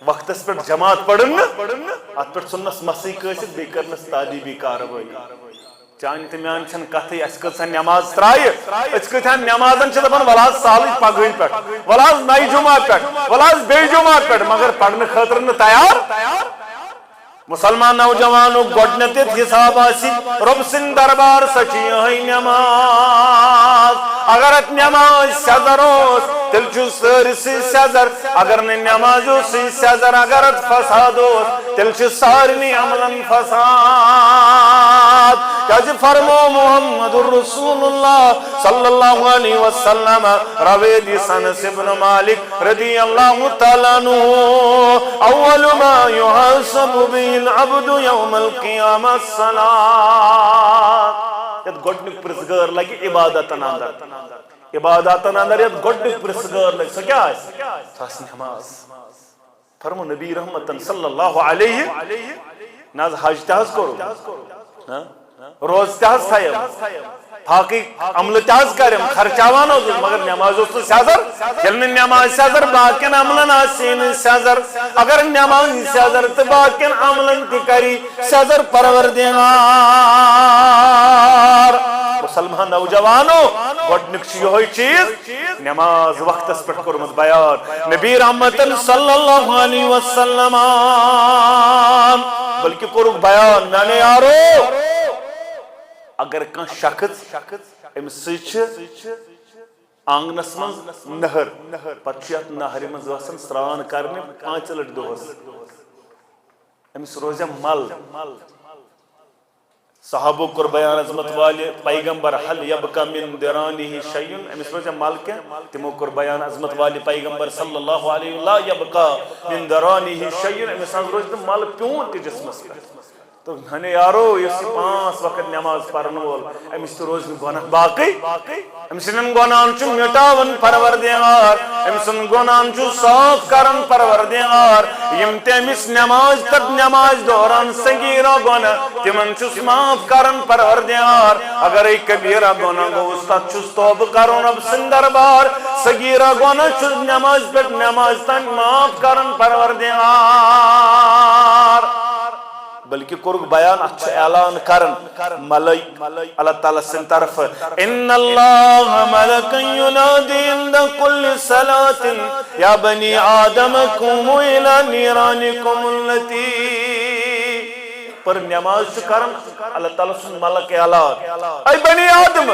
وقت اس پر جماعت پڑھن ات پر سنس مسیح کسید بی کرنس تعلیبی کاروائی چان تمیان چھن کتھے اس کتھا نماز ترائی اس کتھا نمازن چھ دپن ولاز سالی پگوئی پیٹ ولاز نئی جمعہ پیٹ ولاز بے جمعہ پیٹ مگر پڑھنے خاطر نہ تیار مسلمان نوجوانو گوڑنتیت حساب آسی رب سن دربار سچی ہے نماز اگر ات نماز سزر ہوس تل چھو سرسی سزر اگر نماز سی سزر اگر ات فساد ہوس تل چھو سارنی عملن فساد کیا فرمو محمد الرسول اللہ صلی اللہ علیہ وسلم رویدی سنس ابن مالک رضی اللہ تعالیٰ عنہ اول ما يحاسب به العبد يوم القیامة الصلاة یہ گوڑنک پرسگار لگی عبادتن اندر عبادتن اندر یہ گوڑنک پرسگار لگی سو کیا ہے ساس نماز فرمو نبی رحمتن صلی اللہ علیہ ناز حج تحز کرو روز تحز خیم حاقی عمل تحز کریم خرچاوان ہو مگر نماز اس سیازر یلن نماز سیازر باقین عملن آسین سیازر اگر نماز سیازر تو باقین عملن تکری سیازر پروردگار مسلمان نوجوانو گوڑنک ہوئی چیز نماز وقت اس پر کرمت بیان نبی رحمت صلی اللہ علیہ وسلم بلکہ کرو بیان نانے یارو اگر کان شخص ام سچ آنگنس من نہر پتشیات نہر من وسن سران کرنے 5 لٹ دوس امس روزہ مل صحابو کر بیان عظمت والے پیغمبر حل یبقى من درانه شیء امس روزہ مالک تمو کر بیان عظمت والے پیغمبر صلی اللہ علیہ لا یبقى من درانه شیء امس روزہ مال پیون تے جسمس تو ہنے یارو اس 5 وقت نماز پڑھن وول امس تو روز گناہ باقی امسن گناہن چھ مٹاون پروردگار امسن گناہن چھ صاف کرن پروردگار یم تمس نماز تک نماز دوران صغیرہ گناہ تمن چھ معاف کرن پروردگار اگر ایک کبیرہ گناہ گوس تک چھ توبہ کرن اب سن دربار صغیرہ گناہ چھ نماز پہ نماز تک معاف کرن پروردگار بلکہ کرگ بیان اچھا اعلان کرن ملائک اللہ تعالیٰ سن طرف ان اللہ ملک ینادی عند کل صلاة یا بنی آدم قوموا الی نیرانکم التی پر نماز کرن اللہ تعالیٰ سن ملک اعلان اے بنی آدم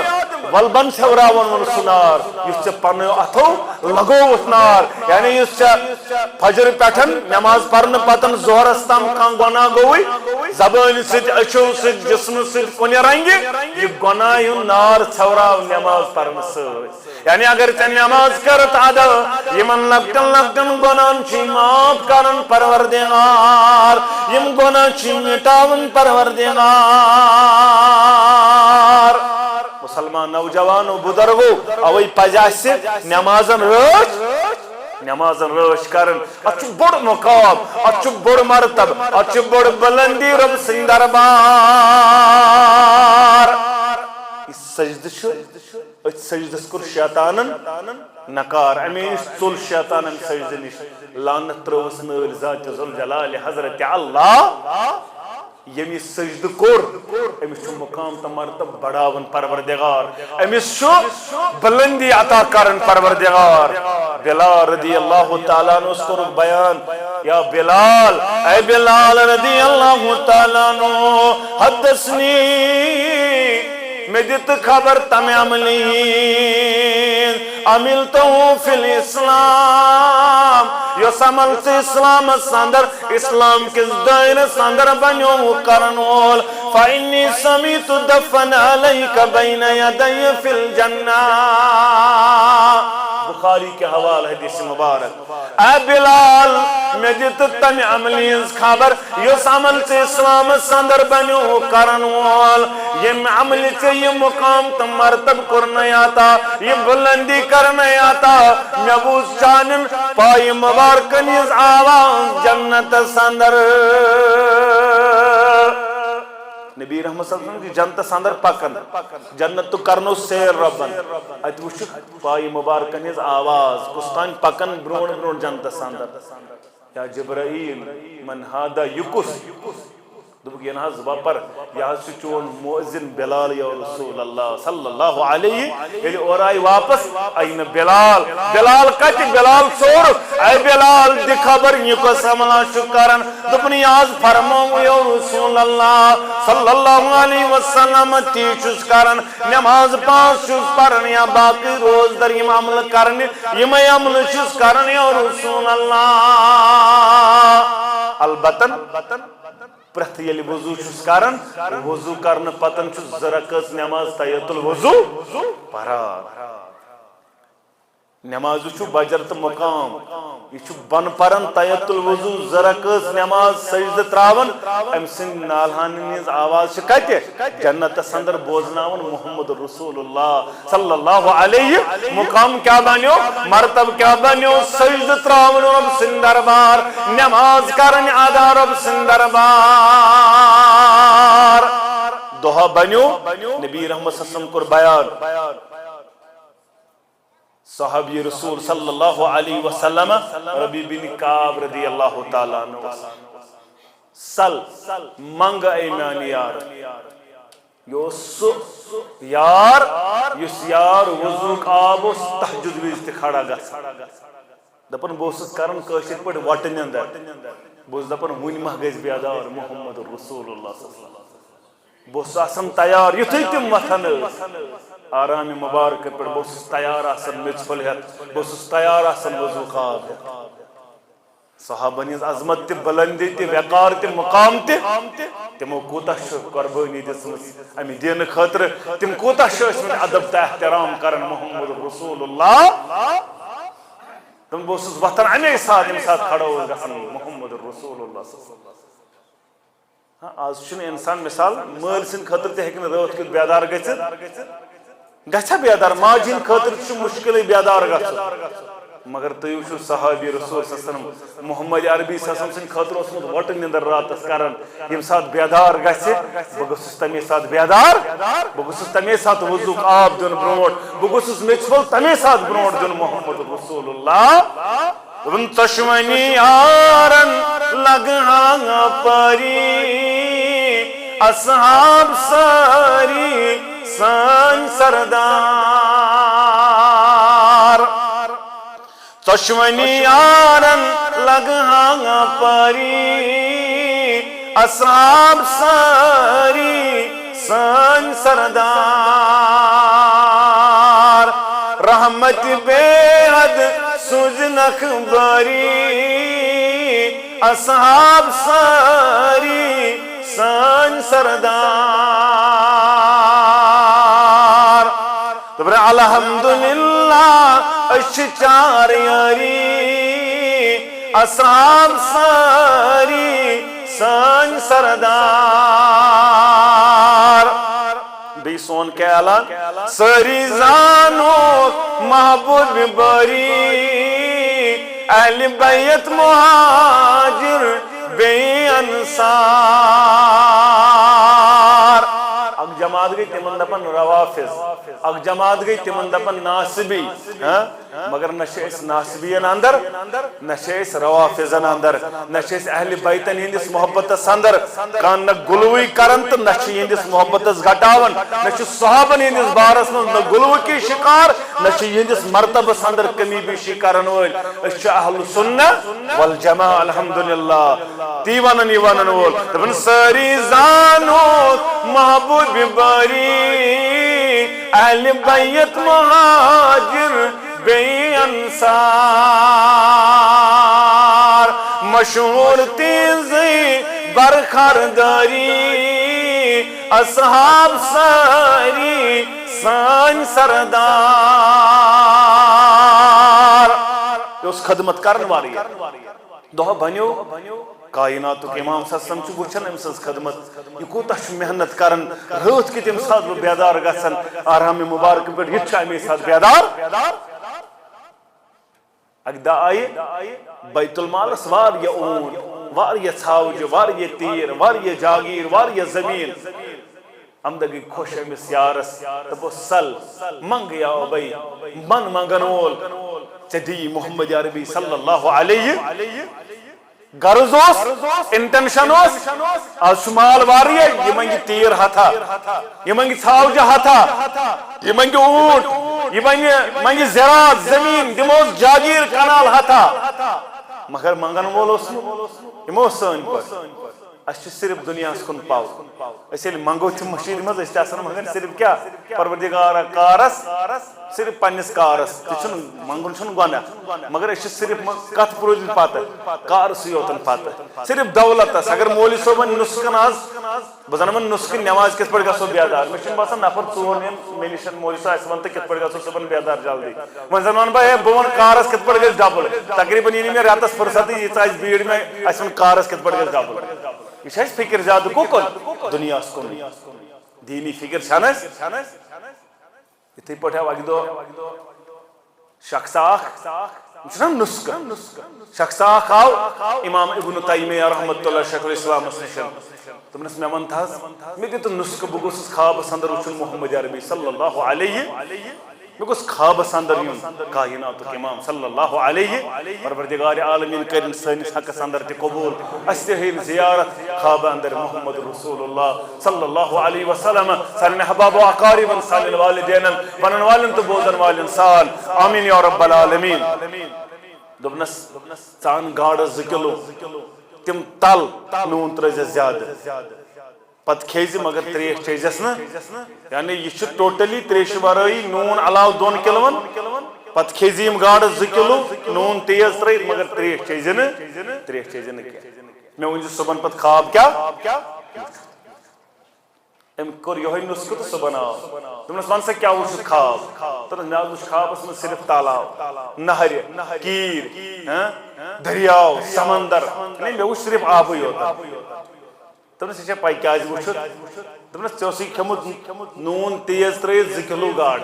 ولبن سوراون ون سنار اس سے پڑھنے اتھو لگو اتنار یعنی اس سے فجر پیٹھن نماز پڑھنے پتن زہر استام کان گناہ گوئی زبان سید اچھو سید جسم سید کنی رنگی یہ گناہ یوں نار سوراو نماز پڑھنے سے یعنی اگر تے نماز کرت آدھا یمن لگتن لگتن گناہ چی معاف کرن پروردگار یم گناہ چی مٹاون پروردگار مسلمان نوجوان و بزرگو اوی پجاس سے نمازن رش کرن اچھو بڑ مقام اچھو بڑ مرتب اچھو بڑ بلندی رب سن دربار اس سجد شو اس سجدس کر شیطانن نکار امیش ژول شیطانن سجد نش لعنت تروس نل ذات ذوالجلال حضرت اللہ یمی سجد کور امس چھ مقام تا مرتب بڑاون پروردگار امس چھ بلندی عطا کرن پروردگار بلال رضی اللہ تعالیٰ عنہ اس کو بیان یا بلال اے بلال رضی اللہ تعالیٰ عنہ حدثنی میں دیت خبر تم عملین عملتو فی الاسلام یس عمل سے اسلام سندر اسلام کس دائر سندر بنیو کرنول فإنی سمیت دفن علیک بین یدی فی الجنہ بخاری کے حوال حدیث مبارک اے بلال میں دیت تم عملین خبر یس عمل سے اسلام سندر بنیو کرنول یہ عمل سے یہ مقام تم مرتب کرنے آتا یہ بلندی کرنے آتا محبوس چانن پائی مبارکنیز آواز جنت سندر نبی رحمت صلی اللہ علیہ وسلم کی جنت سندر پاکن جنت تو کرنو سیر ربن ات وچ پائی مبارکنیز آواز کستان پاکن برون برون جنت سندر یا جبرائیل من ہادا یکس دوبک یہ ناز باپر یہاں سے چون مؤذن بلال یا رسول اللہ صلی اللہ علیہ یعنی اور آئی واپس این بلال بلال کہتی بلال سور اے بلال دی خبر یہ کو سملا شکرن دبنی آز فرمو یا رسول اللہ صلی اللہ علیہ وسلم تیچوس کرن نماز پانس چوس پرن یا باقی روز در یہ عمل کرن یہ میں عمل چوس کرن یا رسول اللہ البتن پرت یلی وضو چھس کرن وضو کرن پتن چھس زرکس نماز تیت الوضو پرار نماز چھو بجرت مقام یہ چھو بن پرن تیت الوضو زرکس نماز سجد تراون ام سن نالہان نیز آواز شکایتے جنت سندر بوزناون محمد رسول اللہ صلی اللہ علیہ مقام کیا بنیو مرتب کیا بنیو سجد تراون رب سن دربار نماز کرن آدھا رب سن دربار دوہا بنیو نبی رحمت صلی اللہ علیہ وسلم کو بیان صحابی رسول صلی اللہ علیہ وسلم ربی بن کعب رضی اللہ تعالیٰ عنہ سل منگ ایمان یار یوس یار یس یار وضو آب اس تحجد بھی استخارا گا دپن بوسس کرن کاشر پڑ وٹن اندر بوس دپن ون مہ گز بیادار محمد رسول اللہ صلی اللہ علیہ وسلم بوس آسن تیار یتھے تم وتھن آرام مبارک پر بوس تیار آسن مچ پھلہت بوس تیار آسن وضو خواب صحابن ہز عظمت تہ بلندی تہ وقار تہ مقام تہ تمو کوتاہ قربانی دژمٕژ امہ دین خاطر تم کوتاہ ٲسمٕتۍ ادب تہ احترام کران محمد رسول اللہ تم بہٕ اوسُس وۄتھان امی ساتہٕ ییٚمہِ ساتہٕ کھڑا اوس گژھان محمد رسول اللہ صلی اللہ علیہ وسلم آز چھُنہٕ انسان مثال مٲلۍ سٕنٛدِ خٲطرٕ تہِ ہیٚکہِ نہٕ رٲتھ کیُتھ بیدار گٔژھِتھ گژھِ بیدار ماجہِ ہٕنٛدِ خٲطرٕ چھُ مُشکِلٕے بیدار گژھُن مگر تُہۍ وٕچھِو صحابی رسول صلی اللہ علیہ وسلم محمد عربی صلی اللہ علیہ وسلم سٕنٛدِ خٲطرٕ اوسمُت وۄٹہٕ نِندٕر راتس کران ییٚمہِ ساتہٕ بیدار گژھِ بہٕ گوٚژھُس تمے ساتہٕ بیدار بہٕ گوٚژھُس تمے ساتہٕ وضوٗک آب دیُن برونٛٹھ بہٕ گوٚژھُس میٚژِ پھوٚل تمے ساتہٕ برونٛٹھ دیُن محمد رسول اللہ دۄشوٕنی یارن لگہا پری اصحاب ساری سٲنۍ سردار دۄشوٕنی یارن لگہا پری اصحاب ساری سٲنۍ سردار رحمت بے حد سوزنکھ باری اصحاب ساری سٲنۍ سردار دپر الحمدللہ أسۍ چھِ چار یاری اصحاب ساری سٲنۍ سردار بیٚیہِ سون کیٛاہ اعلان سٲری زانوکھ محبوب باری اہل بیت مہاجر بیٚیہِ انصار اکھ جماعت گئی تمن دپان روافظ اکھ جماعت گئی تمن دپان ناصبی مگر نہ چھِ أسۍ ناصبین اندر نہ چھِ أسۍ روافظن اندر نہ چھِ أسۍ اہل بیتن ہندس محبتس اندر کانٛہہ نہ غلوٕے کران تہٕ نہ چھِ یہندس محبتس گھٹاوان نہ چھِ صحابن ہندس بارس منٛز نہ غلوٕ کی شکار نہ چھِ یہندس مرتبس اندر کمی بیشی کرن وٲلۍ أسۍ چھِ اہل سنہ والجماع الحمدللہ تی ونان یہِ ونان وول دپان سٲری زانوکھ محبوب باری اہل بیت مہاجر بیٚیہِ انصار مشہور تیزی برخارداری اصحاب ساری سٲنۍ سردار یہِ اوس خدمت کرن واریاہ دۄہ بنیو کائناتُک امام صلی اللہ علیہ وسلم چھُ وٕچھان أمۍ سٕنٛز خدمت یہِ کوٗتاہ چھُ محنت کران رٲتھ کیُتھ ییٚمہِ ساتہٕ بہٕ بیدار گژھان آرامِ مُبارک پٮ۪ٹھ یہِ تہِ چھُ اَمے ساتہٕ بیدار اکہِ دۄہ آیہِ بیت المالس واریاہ اوٗنٹ واریاہ ژھاوجہِ واریاہ تیٖر واریاہ جاگیٖر واریاہ زمیٖن امدٕ گٔے خۄش أمِس یارس دوٚپُس سل منٛگ یا ابے من منٛگن وول ژےٚ دِیی محمد عربی صلی اللہ علیہ غرض اوس انٹینشن اوس آز چھُ مال واریاہ یہِ منٛگہِ تیٖر ہتھا یہِ منٛگہِ ژھاوجہِ ہتھا یہِ منٛگہِ اوٗنٹ یہِ منٛگہِ زِراعت زمیٖن دِموس جاگیٖر کنال ہتھا مگر منٛگن وول اوس نہٕ یِم اوس سٲنۍ پٲٹھۍ أسۍ چھِ صرف دُنیاہس کُن پاو أسۍ ییٚلہِ منٛگو تہِ مٔشیٖد منٛز أسۍ تہِ آسان منٛگان صرف کیٛاہ پروردِگارا کارس صرف پننس کارس تہِ چھُنہٕ منٛگُن چھُنہٕ گۄناہ مگر أسۍ چھِ صرف کتھ پروزٕنۍ پتہٕ کارسٕے یوتن پتہٕ صرف دولتس اگر مولوی صٲبن نُسخہٕ از بہٕ زن وۄنۍ نُسخہٕ نٮ۪ماز کِتھ پٲٹھۍ گژھو بیدار مےٚ چھُنہٕ باسان نفر ژور نِم مےٚ نِش مولوی صٲب اَسہِ وَن تہٕ کِتھ پٲٹھۍ گژھو صُبحن بیدار جلدی وۄنۍ زن ونہٕ بہٕ ہے بہٕ وَنہٕ کارس کِتھ پٲٹھۍ گژھِ ڈبل تقریٖبن یی نہٕ مےٚ رٮ۪تس فرصتٕے ییٖژاہ آسہِ بھیٖڑ مےٚ اَسہِ ووٚن کارس کِتھ پٲٹھۍ گژھِ ڈبل یہ چھِ اَسہِ فِکر زیادٕ کُکُن دُنیاہس کُن دیٖنی فِکر چھَنہٕ اَسہِ یِتھٕے پٲٹھۍ آو اکہِ دۄہ شخص اکھ چھُنہ نُسخہٕ شخص اکھ آو امام ابن تیمیہ رحمۃ اللہ شیخ الاسلامس نِش دوٚپنس مےٚ وَن تہٕ حظ مےٚ دِ تہٕ نُسخہٕ بہٕ گوٚژھُس خابس اندر وٕچھُن محمد عربی صلی اللہ علیہ مےٚ گوٚژھ خابس اندر یُن کائناتُک امام صلی اللہ علیہ پروردگار عالمیٖن کٔرِنۍ سٲنِس حقس اندر تہِ قبوٗل اَسہِ تہِ ہیٚیِن زیارت خابہٕ اندر محمد رسول اللہ صلی اللہ علیہ وسلم سانٮ۪ن احباب و اقاربن سانٮ۪ن والدینن ونن والٮ۪ن تہٕ بوزن والٮ۪ن سال آمیٖن یا رب العالمیٖن دوٚپنس ژٕ اَن گاڈٕ 2 کِلوٗ تِم تل نوٗن ترٲیزٮ۪س زیادٕ پتہٕ کھیزِ مگر تریش چیزٮ۪س نہٕ یعنی یہِ چھُ ٹوٹلی تریشہِ ورٲیی نوٗن علاوٕ 2 کِلوَن پت کھیزیم گاڑ 2 کلو نون تیز ترائیت مگر تریش چیزن کیا میں ونجو صبح پت خواب کیا ام کور یہ نسخہ تو صبح آو تمہیں ون سا کیا وچھ خواب تو میں وچھ خواب اس میں صرف تالاب نہر کیر دریاو سمندر نہیں میں وچھ صرف آب ہی ہوتا تمہیں سے پائی کیا وچھ تمہیں چوسی کھمت نون تیز ترائیت 2 کلو گاڑ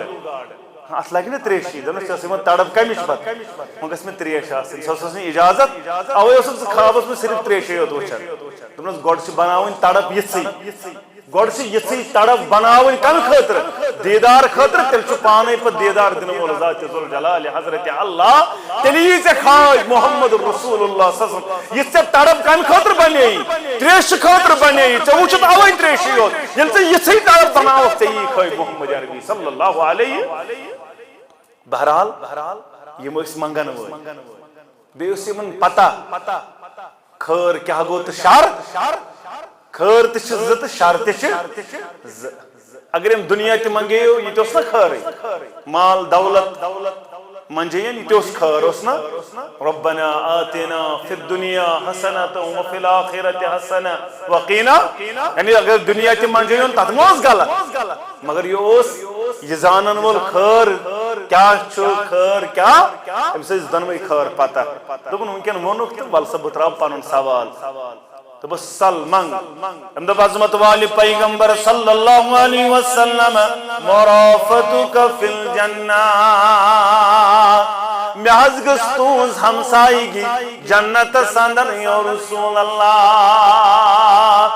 ات لگی نا تریشی دپس تڑپ کمچ پتہ وۄنۍ گژھِ مےٚ تریش آسٕنۍ سۄ ٲس اجازت اوے اوسُس خوابس منٛز صرف تریشے یوت وٕچھان دوٚپنس گۄڈٕ چھِ بناوٕنۍ تڑپ یِژھٕے گۄڈٕ چھِ یِژھٕے تڑپ بناوٕنۍ کمہِ خٲطرٕ دیدار خٲطرٕ تیٚلہِ چھُ پانے پتہٕ دیدار دِنہٕ وول ذات ذوالجلال حضرت اللہ تیٚلہِ یی ژےٚ خواج محمد رسول اللہ صلی اللہ علیہ وسلم یہِ ژےٚ تڑپ کمہِ خٲطرٕ بنییی تریشہِ خٲطرٕ بنییی ژےٚ وٕچھُتھ اوے تریشی یوت ییٚلہِ ژےٚ یِژھٕے تڑپ بناوکھ ژےٚ یی خواج محمد عربی صلی اللہ علیہ بہرحال یم ٲسۍ منگن وٲلۍ بیٚیہِ اوس یمن پتہ خٲر کیٛاہ گوٚو تہٕ شر خٲر تہِ چھِ 2 تہٕ شر تہِ چھِ 2 اگر یم دنیا تہِ منگیو یہِ تہِ اوس نا خٲرٕے مال دولت منجین یہ اوس خیر اوس نا ربنا آتنا فی الدنیا حسنۃ وفی الاخرۃ حسنۃ وقینا یعنی اگر دنیا تہ منجین تت موس غلط مگر یہ اوس یہ زانن وول خیر کیا چھو خیر کیا امس دنوی خیر پتہ دپن ونکن وونک تہ ول سا بتراو پنن سوال تو بس سل منگ امد عظمت والی پیغمبر صلی اللہ علیہ وسلم مرافت فی الجنہ میں حض گستوز ہمسائی گی جنت سندر یا رسول اللہ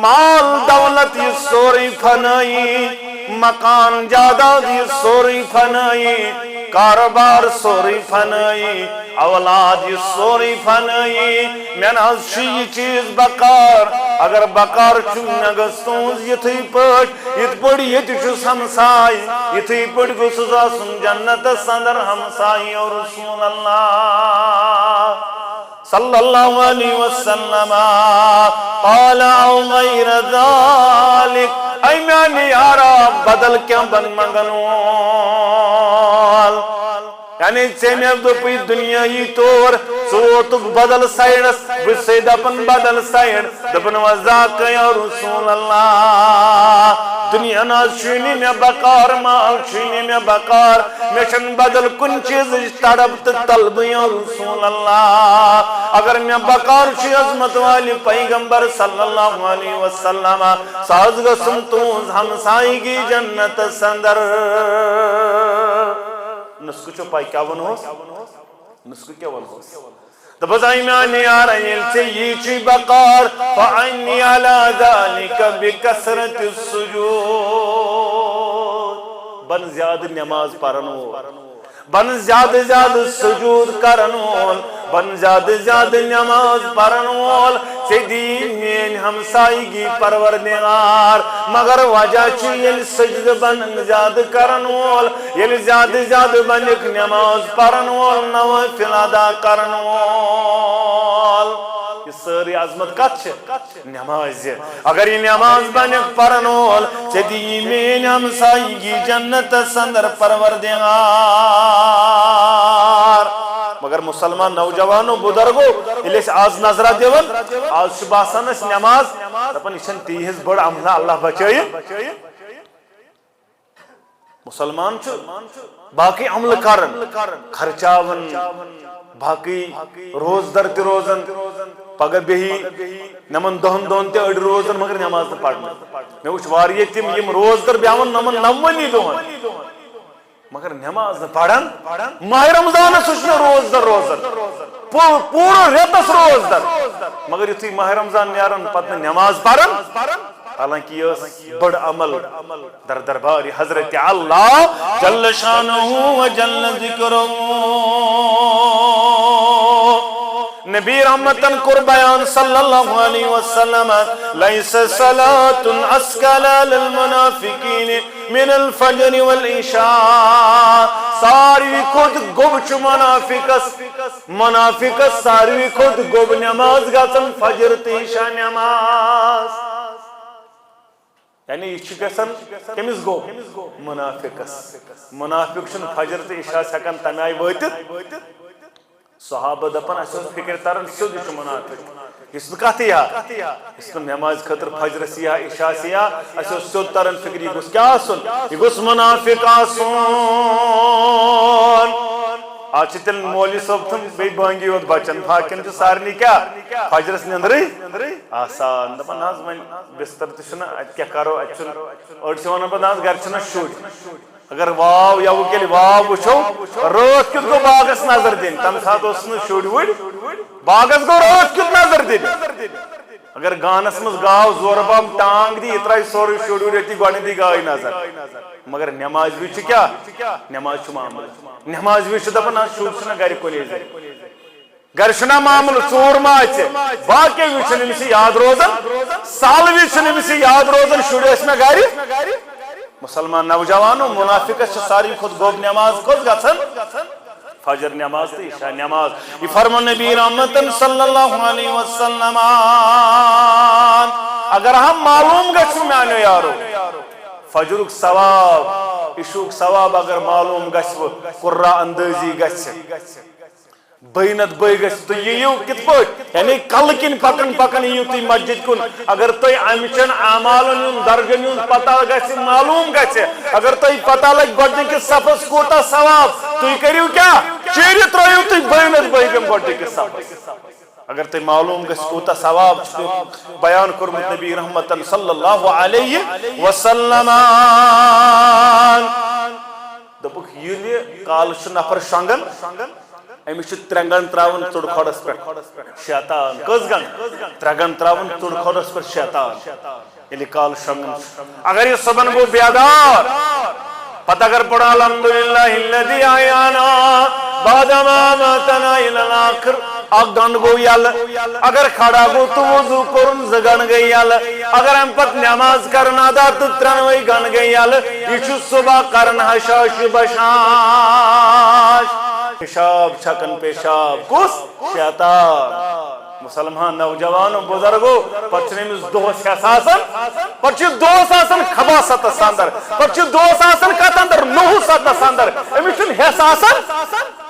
مال دولت یہ سوری فنائی مکان جاداد یہ سوری فنائی کاروبار سوری فنائی اولاد یہ سوری فنائی میں ناز یہ چیز بکار اگر بکار چون گستوز یتھی پٹ یت پڑی یت چوس ہمسائی یتھی پٹ گسوز آسن جنت سندر ہمسائی اور رسول اللہ صلی اللہ علیہ وسلم قال او غیر ذالک اے میانی یارا بدل کیا بن مگنول یعنی چیمی دپی دنیای طور سوتک بدل سائڈس بسی دپن بدل سائڈ دپن وزاق یا رسول اللہ دنیا ناز چھینی میں بکار مال چھینی میں بکار میں چھن بدل کن چیز تڑپ طلب یا رسول اللہ اگر میں بکار چھی عظمت والی پیغمبر صلی اللہ علیہ وسلم ساز گسم توز ہمسائی گی جنت سندر نسکو چو پائی کیا ونوس نسکو کیا ونوس تبزائی میں آنی آرہی سے یہ چی بقار فعنی علا ذالک بکسرت السجود بن زیاد نماز پرنو بن زیاد سجود کرنول بن زیاد نماز پرنول چیدی مین ہمسائی گی پروردگار مگر وجہ چیل سجد بن زیاد کرنول یل زیاد بنک نماز پرنول نوافل ادا کرنول یہ ساری عظمت کت چھ نماز اگر یہ نماز بنک پرنول چیدی مین ہمسائی گی جنت سندر پروردگار مگر مسلمان نوجوانو بزرگو یہ آز نظرہ دیون آز شباسان اس نماز دپن یہ تیز بڑ عملہ اللہ بچائی مسلمان چھو باقی عمل کرن خرچاون باقی روز در تی روزن پگہ بہی نمن دہن تے اڑ روزن مگر نماز نہ پڑھنا میں وچ واریہ تم یم روز در بیاون نمن نونی دہن مگر نماز نہ پڑھن ماہ رمضان سوچ روز در روزن پورا ریتس روز در مگر یتھی ماہ رمضان نیرن پتہ نماز پڑھن حالانکہ یہ بڑ عمل در دربار حضرت اللہ جل شانہ و جل ذکرہ نبی رحمتن کر بیان صلی اللہ علیہ وسلم لیس صلاة اسکل للمنافقین من الفجر والعشاء ساروی خود گوب چھ منافقس ساروی خود گوب نماز گژھن فجر تہ عشاء نماز یعنی یہ گژھان کمس گو منافقس منافق چھُنہٕ فجر تہٕ عشاء ہٮ۪کان تمہِ آیہِ وٲتِتھ صحابہ دپان اَسہِ اوس فکر تران سیوٚد یہِ چھُ منافق یُس نہٕ کتھ یِہا یُس نہٕ نٮ۪مازِ خٲطرٕ فجرس یِہا عشاءس یِہا اَسہِ اوس سیوٚد تران فکر یہِ گوٚژھ کیٛاہ آسُن یہِ گوٚژھ منافق آسُن آج چھِ تیٚلہِ مولوی صٲب تہٕ بیٚیہِ بانگی یوت بچان باقین چھُ سارنٕے کیٛاہ فجرس نیٚنٛدرٕے آسان دپان نہ حظ وۄنۍ بستر تہِ چھُنہٕ اَتہِ کیٛاہ کرو اَتہِ چھُنہٕ أڑۍ چھِ ونان پتہٕ نہ حظ گرِ چھِنہ شُرۍ اگر واو یوُک ییٚلہِ واو وٕچھو رٲتھ کیُتھ گوٚو باغس نظر دِنۍ تمہِ ساتہٕ اوس نہٕ شُرۍ وُرۍ باغس گوٚو رٲتھ کیُتھ نظر دِنۍ اگر گانس منٛز گاو زورٕ پہم ٹانگ دی یہِ ترٛایہِ سورُے شُرۍ وُرۍ أتی گۄڈنیٚتھٕے گایہِ نظر مگر نٮ۪مازِ وِزِ چھُ کیٛاہ نٮ۪ماز چھُ معاملہٕ نٮ۪مازِ وِزِ چھُ دپان نہ شُرۍ چھِنہ گرِ کُنے زِ گرِ چھُنہ معاملہٕ ژوٗر ما آسہِ باقٕے وِزِ چھُنہٕ أمِس یہِ یاد روزان سہل وِزِ چھُنہٕ أمِس یہِ یاد روزان شُرۍ ٲسۍ مےٚ گرِ مسلمان نوجوانو منافقس چھِ ساروی کھۄتہٕ گوٚب نٮ۪ماز کۄس گژھان فجر نٮ۪ماز تہٕ عشاء نٮ۪ماز یہِ فرمو نبی رحمتن صلی اللہ علیہ وسلم اگر ہم معلوم گژھِ میانیو یارو فجرُک ثواب عشاءُک ثواب اگر معلوم گژھِ قرہ اندٲزی گژھِ بے نت بے گژھِ تُہۍ یِیِو کِتھ پٲٹھۍ یعنی کلہٕ کِنۍ پکان پکان یِیِو تُہۍ مسجد کُن اگر تۄہہِ امچن اعمالن ہُنٛد درجن ہُنٛد پتہ گژھِ معلوم گژھِ اگر تۄہہِ پتہ لگہِ گۄڈنِکِس صفس کوٗتاہ ثواب تُہۍ کٔرِو کیٛاہ چیٖرِتھ ترٲیِو تُہۍ بے نت بے تِم گۄڈنِکِس صفس اگر تۄہہِ معلوم گژھِ کوٗتاہ ثواب چھُ بیان کوٚرمُت نبی رحمتن صلی اللہ علیہ وسلم دوٚپُکھ ییٚلہِ کالہٕ چھُ نفر شۄنٛگان أمِس چھُ ترٛےٚ گنٛٹہٕ ترٛاوُن ژُڑ کھۄڈس پٮ۪ٹھ شیطان کٔژ گنٛٹہٕ ترٛےٚ گنٛٹہٕ ترٛاوُن ژُڑ کھۄڈس پٮ۪ٹھ شیطان ییٚلہِ کالہٕ شۄنٛگان چھُ اگر یہِ صبحن گوٚو بیدار پتہٕ اگر پوٚر الحمدللہ الذی احیانا بعد ما اماتنا الی الاخر اکھ گنٛٹہٕ گوٚو یلہٕ اگر کھڑا گوٚو تہٕ وضوٗ کوٚرُن 2 گنٛٹہٕ گٔے یلہٕ اگر امہِ پتہٕ نٮ۪ماز کرن ادا تہٕ 3 گنٛٹہٕ گٔے یلہٕ یہِ چھُ صبح کران حشاش بشاش پیشاب چھکن پیشاب کُس شیطان مسلمان نوجوانو بزرگو پتہٕ چھُنہٕ أمِس دۄہس ہٮ۪س آسان پتہٕ چھُ دۄہس آسان خباستس اندر پتہٕ چھُ دۄہس آسان کتھ اندر نحوستس اندر أمِس چھُنہٕ ہٮ۪س آسان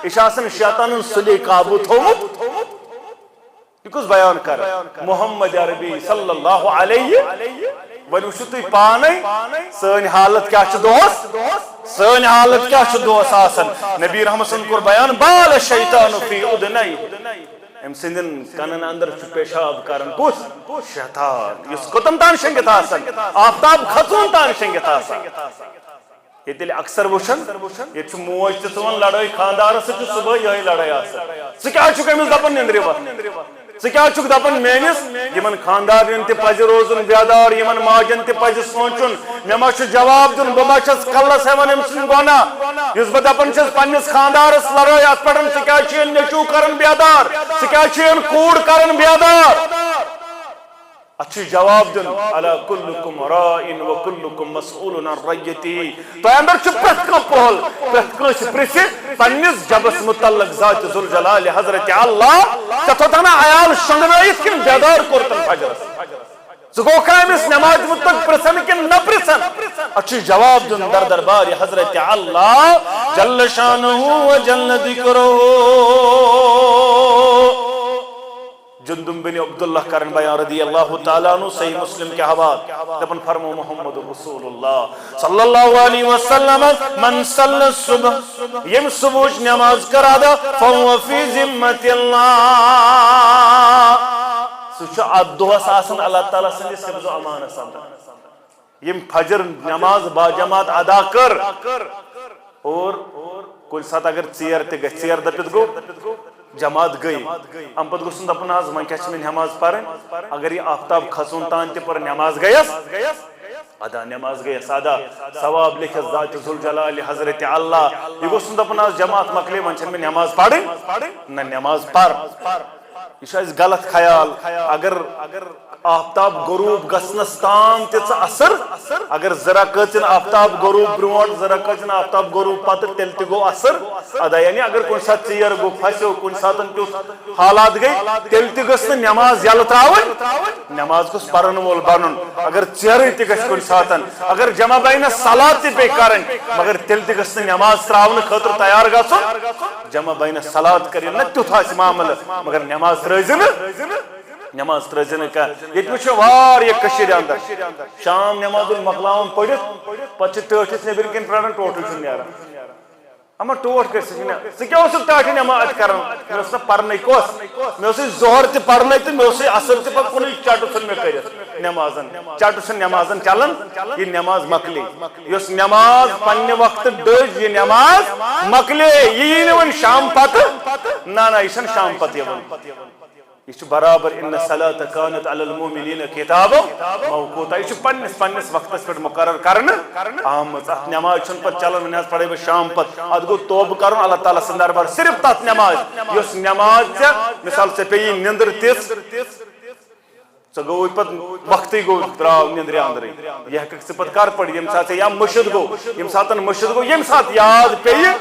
یہِ چھُ آسان شیطانن سُلے قابوٗ تھوٚومُت یہِ کُس بیان کرٕ محمد عربی صلی اللہ علیہ وۄنۍ وٕچھِو تُہۍ پانے سٲنۍ حالت کیٛاہ چھِ دۄہس سٲنۍ حالت کیٛاہ چھِ دۄہس آسان نبی رحمت صن کوٚر بیان بال الشیطان فی اذنیہ أمۍ سٕنٛدٮ۪ن کنن اندر چھُ پیشاب کران کُس شیطان یُس کوٚتن تام شٔنگِتھ آسان آفتاب کھژوُن تام شٔنگِتھ آسان ییٚتہِ ییٚلہِ اکثر وٕچھان ییٚتہِ چھُ موج تہِ ژٕ وَن لڑٲے خانٛدارس سۭتۍ چھُ صبحٲے یِہوٚے لڑٲے آسان ژٕ کیٛازِ چھُکھ أمِس دپان نیٚنٛدرِ وۄتھ ژٕ کیٛازِ چھُکھ دپان میٲنِس یِمن خانٛدارٮ۪ن تہِ پزِ روزُن بیدار یِمن ماجن تہِ پزِ سونٛچُن مےٚ ما چھُ جواب دیُن بہٕ ما چھَس کلس ہٮ۪وان أمۍ سٕنٛدۍ گۄناہ یُس بہٕ دپان چھَس پننِس خانٛدارس لڑٲے اتھ پٮ۪ٹھ ژٕ کیٛازِ چھُ نیٚچوٗ کران بیدار ژٕ کیٛازِ چھُ کوٗر کران بیدار اتھ چھُ جواب دیُن الا کُلُکُم راعٍ وکُلُکُم مسئوٗلٌ عن رعیتِہ تۄہہِ اندر چھُ پرٛٮ۪تھ کانٛہہ پۄہل پرٛٮ۪تھ کٲنٛسہِ پرژھِ پننِس جبس متعلق ذاتِ ذوالجلالِ حضرت اللہ ژےٚ تھوٚوتھا نا عیال شۄنٛگنٲیِتھ کِنہٕ بیدار کوٚرتن فجرس ژٕ گوٚکھا أمِس نٮ۪مازِ متعلق پرژھان کِنہٕ نہ پرژھان اتھ چھُ جواب دیُن در دربارِ حضرت اللہ جل شانہ وجل ذکرہ جندم بن عبداللہ کرن بیان رضی اللہ تعالیٰ عنہ صحیح مسلم کے حوالے دپن فرمو محمد رسول اللہ صلی اللہ علیہ وسلم من صلی الصبح یم صبح نماز کر ادا فهو فی ذمت اللہ سُہ چھُ اتھ دۄہس آسان اللہ تعالیٰ سٕنٛدِس حفظ و امانس اندر یم فجر نماز باجماعت ادا کر اور کُنہِ ساتہٕ اگر ژیر تہِ گژھِ ژیر دٔپِتھ گوٚو جماعت گئی ام پتہٕ گوٚژھ نہٕ دپُن حظ وۄنۍ کیٛاہ چھِ مےٚ نٮ۪ماز پرٕنۍ اگر یہِ آفتاب کھژُن تام تہِ پٔر نٮ۪ماز گٔیَس ادا نٮ۪ماز گٔیَس ادا ثواب لیکھٮ۪س ذاتِ ذوالجلالِ حضرت اللہ یہِ گوٚژھ نہٕ دپُن حظ جماعت مۄکلے وۄنۍ چھنہٕ مےٚ نٮ۪ماز پرٕنۍ نہ نٮ۪ماز پر یہ غلط خیال اگر آفتاب غروب گسنس تام تہ اثر اگر ذرا کچن آفتاب غروب برونٹ ذرا کچن آفتاب غروب پتہ تیل تہ گو اثر ادا یعنی اگر کن سات ژیر گو پھسو کن سات حالات گئی تیل تہ گس نماز یل تراون نماز گوس پرن وول بنن اگر ژیر تہ گس کن سات اگر جمع بین صلات تہ پے کرن مگر تیل تہ گس نماز تراون خاطر تیار گژھن جمع بین صلات کرن نہ تیُتھ آسہِ معاملہ مگر نماز ترٲزِ نماز ترٲزِ کا یہ وچھو واریاہ کشیر اندر شام نماز مکلاون پڑھت پتہ ٹاٹھس نبر کن پران ٹوٹھ چھ نیران اما ٹوٹ کر ژٕ کیٛاہ اوسُکھ ٹاٹھہِ نماز کران مےٚ اوس نہ پرنے کۄس مےٚ اوسُے ظہر تہِ پرنے تہٕ مےٚ اوسُے اصل تہِ پتہٕ کُنُے چٹہٕ ژھُن مےٚ کٔرِتھ نمازن چٹہٕ چھُ نمازن چلان یہ نماز مکلے یۄس نماز پننہِ وقتہٕ ڈٔج یہ نماز مکلے یہ یی نہٕ وۄنۍ شام پتہٕ نہ نہ یہ چھنہٕ شام پتہٕ یِوان یہ برابر ان الصلاۃ کانت علی المؤمنین کتابا موقوتا یہ پنس وقتس پہ مقرر کرنا آمت ات نماز چھن پہ چلان ون پڑے بہ شام پت ات گو توبہ کرن اللہ تعالیٰ سن دربار صرف تت نماز یس نماز ژے مثال ژے پی نندر تس ژٕ گوٚوُے پتہٕ وقتٕے گوٚو درٛاو نندرِ اندرٕے یہِ ہٮ۪ککھ ژٕ پتہٕ کر پڑھ ییٚمہِ ساتہٕ ژےٚ یا مٔشِد گوٚو ییٚمہِ ساتہٕ مٔشِد گوٚو ییٚمہِ ساتہٕ یاد پیٚیہِ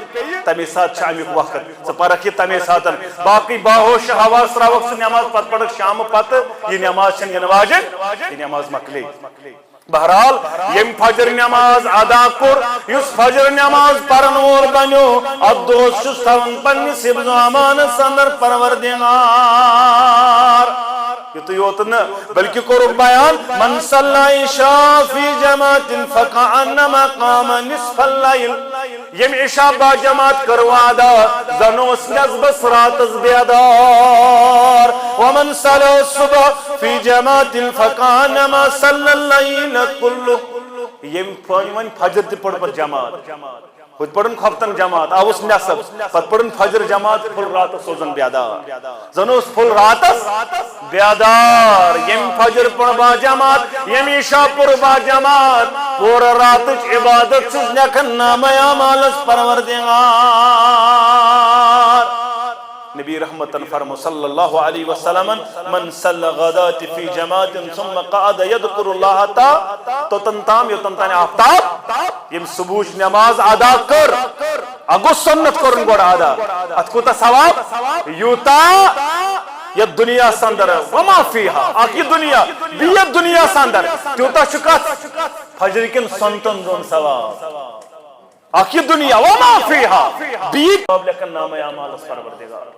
تمے ساتہٕ چھُ امیُک وقت ژٕ پرکھ یہِ تمے ساتہٕ باقٕے باہوش حواس تراوکھ ژٕ نٮ۪ماز پتہٕ پرکھ شامہٕ پتہٕ یہِ نٮ۪ماز چھنہٕ یِنہٕ واجٮ۪ن یہِ نٮ۪ماز مکلے بہرحال یم فجر نماز ادا کور یس فجر نماز پرن وول بنیو اد دۄہس چھُس تھاوان پننِس حفظ و امانس اندر پروردگار یُتُے یوت نہٕ بلکہ کوٚرُکھ بیان من صلی عشاء فی جماعت فکأنما قام نصف اللیل یم عشاء با جماعت کٔر ادا زن اوس نصبس راتس بیدار ومن صلی الصبح فی جماعت فکأنما صلی اللیل کلہ یم ون فجر تہ پڑھ پتہٕ جماعت ہوت پڑھن کھۄفتن جماعت آوُس نصب پتہٕ پڑھن فجر جماعت پھل راتس روزن بیدار زن اوس پھل راتس بیدار یم فجر پڑھ با جماعت یم عشاء پڑھ با جماعت پورٕ راتٕچ عبادت چھُس لیکھان نامہ اعمالس پروردگار نبی رحمتن فرمو صلی اللہ علیہ وسلم من صلی غدات فی جماعت ثم قعد یذکر اللہ تا توتن تام یوتن تان آفتاب یم صبح نماز ادا کر اگو سنت کرن گوڑ ادا ات کوتا ثواب یوتا یہ دنیا سندر وما فیہا آکی دنیا بیت دنیا سندر تیوتا شکت فجر کن سنتن دون ثواب آکی دنیا وما فیہا بیت لیکن نام اعمالس پروردگار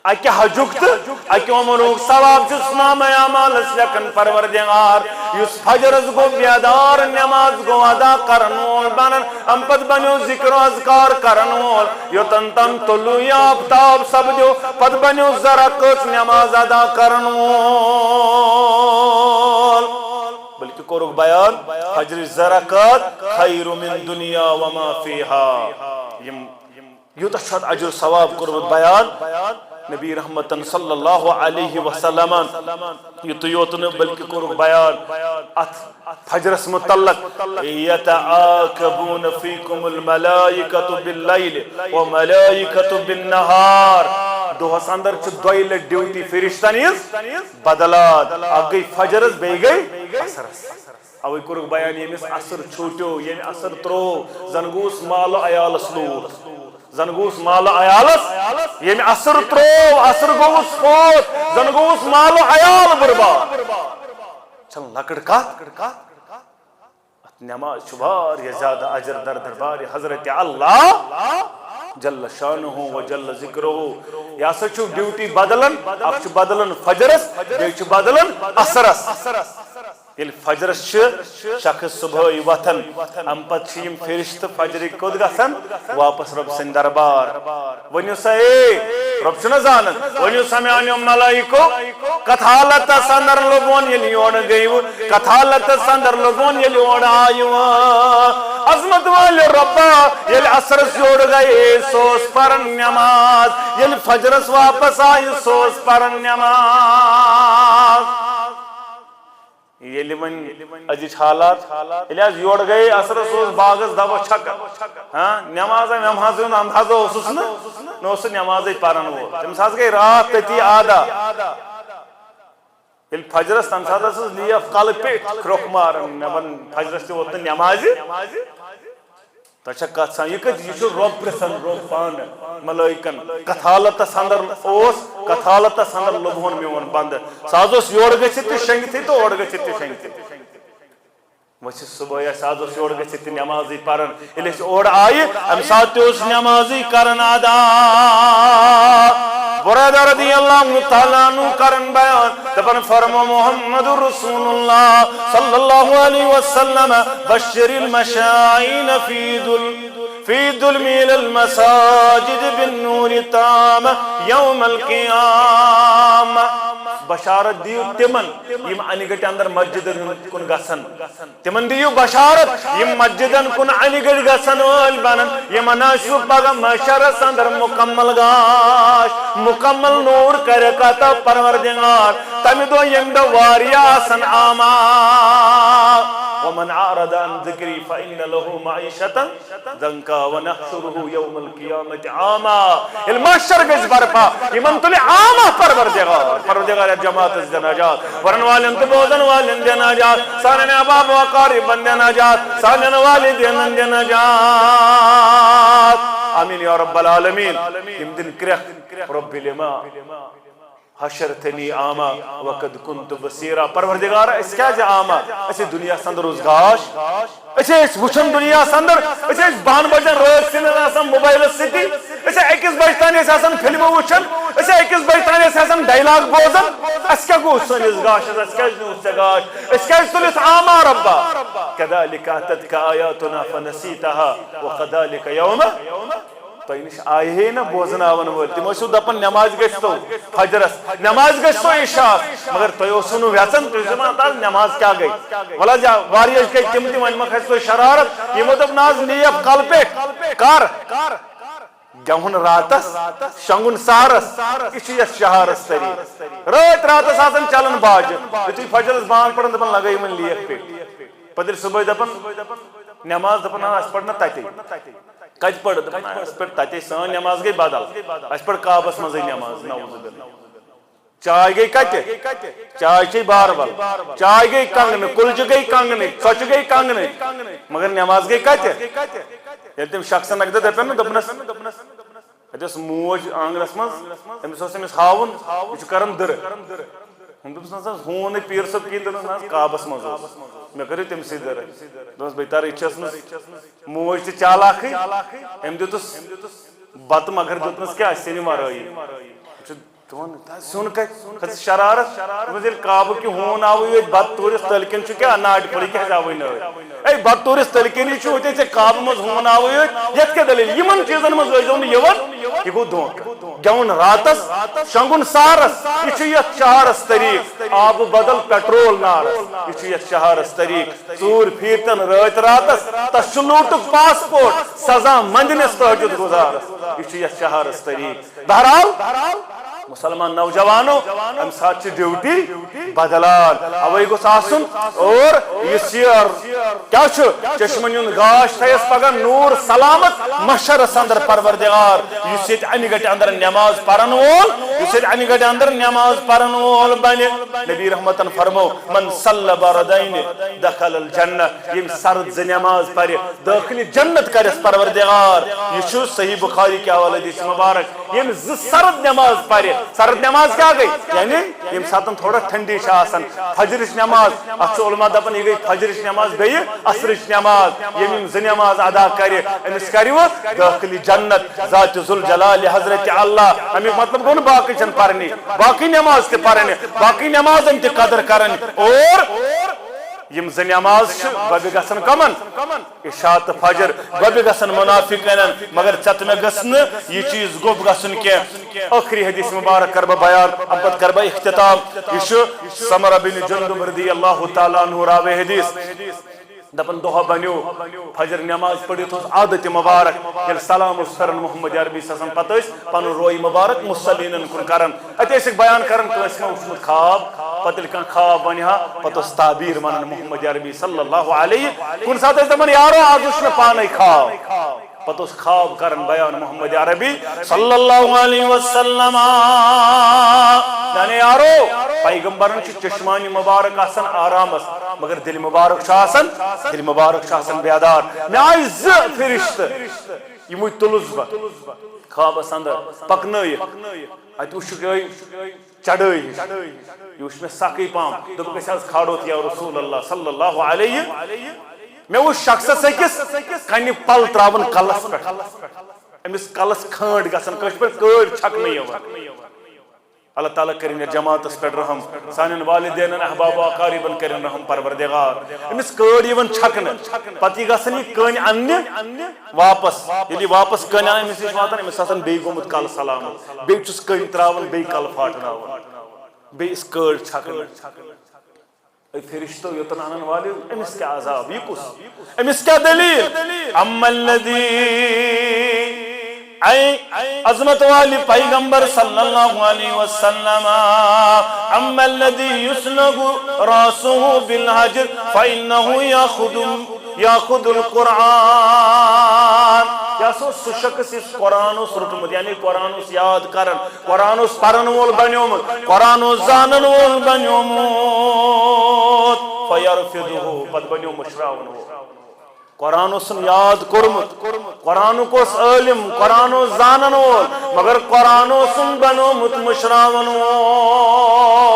اکہ حجک تو اکہ عمروک ثواب جس نام اعمالس لیکن پروردگار یس فجرس گو بیدار نماز گو ادا کرنول بنن ہم پت بنیو ذکر و اذکار کرنول یوتن تن طلوع آفتاب سب دیو پت بنیو ذرا کچھ نماز ادا کرنول بلکہ کوروک بیان فجر زرکات خیر من دنیا وما فیہا یوتا شد عجر ثواب کوروک بیان نبی رحمتن صلی اللہ علیہ وسلم یوتن بلکہ کوروک بیان ات فجرس متعلق یتعاقبون فیکم الملائکۃ باللیل وملائکۃ بالنہار دۄہس اندر چھ دویہِ لٹہِ ڈیوٹی فرشتن ہٕنٛز بدلات اکھ گئی فجرس بیٚیہِ گئی عصرس اوے کوٚرُکھ بیان ییٚمِس عصر چھوٹیو ییٚمہِ عصر تروو زن گوس مال عیالس لوٗر زن گوس مال عیالس ییٚمہِ عصر تروو عصر گوس فوت زن گوس مال عیال برباد چھنہٕ لۄکٕٹ کتھ نماز چھُ واریاہ زیادٕ اجر در دربارِ حضرت اللہ جل شانہ و جل ذکرہ یہ ہسا چھُ ڈیوٹی بدلن اکھ چھُ بدلن فجرس بیٚیہِ چھُ بدلن عصرس ییٚلہِ فجرس چھِ شخص صبحٲے وتھان امہِ پتہٕ چھِ یِم فرشتہٕ فجرٕکۍ کوٚت گژھان واپس رۄب سٕنٛدِ دربار ؤنِو سا رۄب چھُنہ زانان ؤنِو سا میانیو ملائکو کتھ حالتس اندر لوگون ییٚلہِ یورٕ گٔیوٕ کتھ حالتس اندر لوگون ییٚلہِ اورٕ آیوٕ عظمت والہِ رۄبا ییٚلہِ عصرس یورٕ گٔیے سُہ اوس پران نٮ۪ماز ییٚلہِ فجرس واپس آیہِ سُہ اوس پران نٮ۪ماز ییٚلہِ وۄنۍ أزِچ حالات ییٚلہِ حظ یورٕ گٔیے اثرس اوس باغس دبہٕ چھکان نٮ۪مازا وٮ۪مازِ ہُنٛد اندازا اوسُس نہٕ اوس سُہ نٮ۪مازٕے پران وول تٔمِس حظ گٔے راتھ تٔتی عادا ییٚلہِ فجرس تمہِ ساتہٕ ٲسٕس لیف کلہٕ پیٚٹھۍ کھرٛوٚکھ ماران مےٚ ووٚن فجرس تہِ ووت نہٕ نٮ۪مازِ تۄہہِ چھا کتھ سان یہِ کتہِ یہِ چھُ رۄب پرژھان رۄب پانہٕ ملٲیکن کتھ حالتس اندر اوس کتھ حالتس اندر لوٚبہون میون بندٕ سُہ حظ اوس یورٕ گٔژھِتھ تہِ شۄنگتھٕے تہٕ اورٕ گٔژھِتھ تہِ شۄنگتھٕے ؤسِتھ صبحٲے سُہ حظ اوس یورٕ گٔژھِتھ تہِ نٮ۪مازٕے پران ییٚلہِ أسۍ اورٕ آیہِ امہِ ساتہٕ تہِ اوس نٮ۪مازٕے کران ادا برادر رضی اللہ تعالیٰ عنہ کرن بیان دپن فرمو محمد رسول اللہ صلی اللہ علیہ وسلم بشر المشائین فی دلمیل المساجد بالنور التام یوم القیامہ بشارت دیو تمن یم انی گٹی اندر مسجدن کن گسن تمن دیو بشارت یم مسجدن کن انی گٹی گسن وال بنن یم ناشو پگہ محشرس اندر مکمل گاش مکمل نور کرے کتا پروردگار تمہ دو یم دو واریا آسن آما ومن عارض عن ذکری فإن له معیشتا ضنکا ونحشره یوم القیامت عاما المحشر گز برپا یمن تلی عاما پروردگار جماعت از جناجات ورن والن تبوزن والن جناجات سالن اباب وقاربن جناجات سالن والدین جناجات آمین یا رب العالمین یم دن کرخ رب لما حشرتنی آما وقد کنت بصیرا پروردگار اس کیا جا آما اسی دنیا سندر اس گاش اسی وچھن دنیا سندر اسی بان بجن رات سنن آسان موبائل سٹی اسی اکس بجتانی اس آسان فلم وچھن اسی اکس بجتانی اس آسان ڈائلاگ بوزن اس کیا گو سنس گاش اس کیا نوس گاش اس کیا سنس آما ربا کذالک اتتک آیاتنا فنسیتها وکذالک یوم تہ نش آئے ہے نا بوزناون ول تم ٲسِو دپان نماز گژھتو فجرس نماز گژھتو عشاء مگر تُہۍ اوسو نہٕ ویژن تُہۍ ٲسِو دپان نماز کیاہ گٔے ولا جا واریاہ گٔے تِم تہِ وۄنۍ ما کھسہِ تۄہہِ شرارت یِمو دوٚپ نہ حظ نیب کلہٕ پیٚٹھ کر گٮ۪وُن راتس شۄنگُن سہرس یہِ چھُ یتھ شہارس طریٖقہٕ رٲتۍ راتس آسان چلان باجہِ یُتھُے فجرس بانگ پران دپان لگٲے یِمن لیک پیٚٹھ پتہٕ ییٚلہِ صبحٲے دپان نماز دپان اسہِ پٔر نہ تتے کتہِ پٔر دپان اسہِ پٔر تتے سٲنۍ نماز گٔے بدل اسہِ پٔر کعبس منٛزٕے نماز نعوذ باللہ چاے گٔے کتہِ چاے چے باربل چاے گٔے کنگنہٕ کُلچہِ گٔے کنگنہٕ ژۄچہِ گٔے کنگنہٕ مگر نماز گٔے کتہِ ییٚلہِ تٔمۍ شخصن اکہِ دۄہ دپن نہ دوٚپنس اتہِ ٲس موج آنگنس منٛز تٔمِس اوس أمِس ہاوُن یہِ چھُ کران دٕرٕ دوٚپُس نہ حظ ہوٗن نہٕ پیٖر صٲب کِہیٖنۍ دوٚپنس نہ حظ کعبس منٛز اوس مےٚ کٔرِو تٔمسٕے دٕرٕ دوٚپمس بے تارا یہِ چھِ ٲسمٕژ موج تہِ چالاکھٕے أمۍ دیُتُس بتہٕ مگر دیُتنس کیٛاہ سِنہِ مرٲیی سیُن کتہِ کھٔژ شرارت دوٚپمس ییٚلہِ کعبہٕ کہِ ہوٗن آوٕے یوت بتہٕ توٗرِس تٔلۍ کِنۍ چھُ کیٛاہ ناٹہِ پھوٚل یہِ کیٛازِ آوٕے نٲرۍ اے بتہٕ توٗرِس تٔلۍ کِنی چھُ ہوٚتے ژےٚ کعبہٕ منٛز ہوٗن آوٕے یوت یتھ کیٛاہ دٔلیٖل یِمن چیٖزن منٛز ٲسۍزیو نہٕ یِوان یہِ گوٚو دھوکہٕ گٮ۪وُن راتس شۄنگُن سہرس یہِ چھُ یتھ شہارس طریٖقہٕ آبہٕ بدل پیٹرول نارس یہِ چھُ یتھ شہارس طریٖقہٕ ژوٗر پھیٖرتن رٲتۍ راتس تس چھُ لوٗٹُک پاسپورٹ سزا منٛدنِس تہجُد گُزارس یہِ چھُ یتھ شہارس طریٖقہٕ بہرحال مسلمان نوجوانو ام ساتھ ڈیوٹی بدلان اوے گوٚژھ آسُن اور یُس یہِ کیاہ چھُ چشمن ہُنٛد گاش تھایس پگہہ نوٗر سلامت محشرس اندر پروردگار یُس ییٚتہِ انہِ گٹہِ اندر نماز پرن وول یُس ییٚتہِ انہِ گٹہِ اندر نماز پرن وول بنہِ نبی رحمتن فرمو من صلی بردین دخل الجنہ ییٚمۍ سرد زٕ نماز پرِ دٲخلہِ جنت کرٮ۪س پروردگار یہِ چھُ صحیح بخاری کے حوالہٕ حدیث مبارک ییٚمۍ زٕ سرد نماز پرِ سرد نماز کیا گئی یعنی یم ساتن تھوڑا ٹھنڈی آسان فجرچ نماز اتھ علماء دپان یہ گئی فجرچ نماز بیٚیہِ عصرچ نماز یم زٕ نماز ادا کرِ أمِس کریو دٲخلی جنت ذات ذوالجلال حضرت اللہ امیُک مطلب گوٚو نہٕ باقٕے چھنہٕ پرنی باقٕے نماز تہِ پرنہِ باقٕے نمازن تہِ قدر کرٕنۍ اور یم زٕ نماز گۄبہِ گژھن کمن عشاء تہٕ فجر گۄبہِ گژھن منافقن مگر ژےٚ تہٕ مےٚ گٔژھ نہٕ یہِ چیٖز گوٚب گژھُن کینٛہہ ٲخری حدیث مبارک کر بہٕ بیان امہِ پتہٕ کر بہٕ اختتام یہِ چھُ سمرہ بن جندب رضی اللہ تعالیٰ عنہ راوے حدیث دپن دۄہ بنیو فجر نماز پڑھت عادت مبارک یل سلام پھران محمد عربی صلی پتہ پن روی مبارک مصلین کن کران اتھ بیان کران کس وچمت خواب پتہ کھانا خواب ونہا پتہ تعبیر ونان محمد عربی صلی اللہ علیہ کن سات دپان یارو آج وچ مے پانے خواب پتہ خواب کران بیان محمد عربی صلی اللہ علیہ وسلم یعنی یارو پیغمبرن چشمانی مبارک آسان آرامس مگر دل مبارک آسان بیدار میں آئی فرشت یہ تلس بہ خوابس اندر پکنائت ات وچ چڑھائی یہ وچ میں سخی پام دپ گھس کھاڑوت یا رسول اللہ صلی اللہ علیہ میں وہ شخص اکس کنہ پل تراون کلس پہ امس کلس کھانڈ گژھان کش پہ کڑ چھکنہ اللہ تعالیٰ کریں جماعتس پہ رحم سان والدین احباب و اقاربن کریں رحم پروردگار امس کڑ یوان چھکنہ پتہ گژھان یہ کن انہ واپس یلی واپس کن امس نش واتان امس آسان بیٚیہِ گوٚمُت کل سلامت بیٚیہِ چھُس کن تراون بیٚیہِ کل پھاٹناون بیٚیہِ کڑ چھکنہ فرشتو یوتن انن والے امس کیا عذاب یہ کس امس کیا دلیل اما الذی اے عظمت والی پیغمبر صلی اللہ علیہ وسلم اما الذی یسلغ راسه بالحجر فانه یاخذ القرآن یا سو شخص اس قرآن اس رٹمت یعنی قرآن اس یاد کرن قرآن اس پرن وول بنیومت قرآن اس زانن وول بنیومت فیرفضه پت بنیو مشراون قرآن اس یاد کورمت قرآن کوس عالم قرآن زانن وول مگر قرآن اس بنومت مشراون وول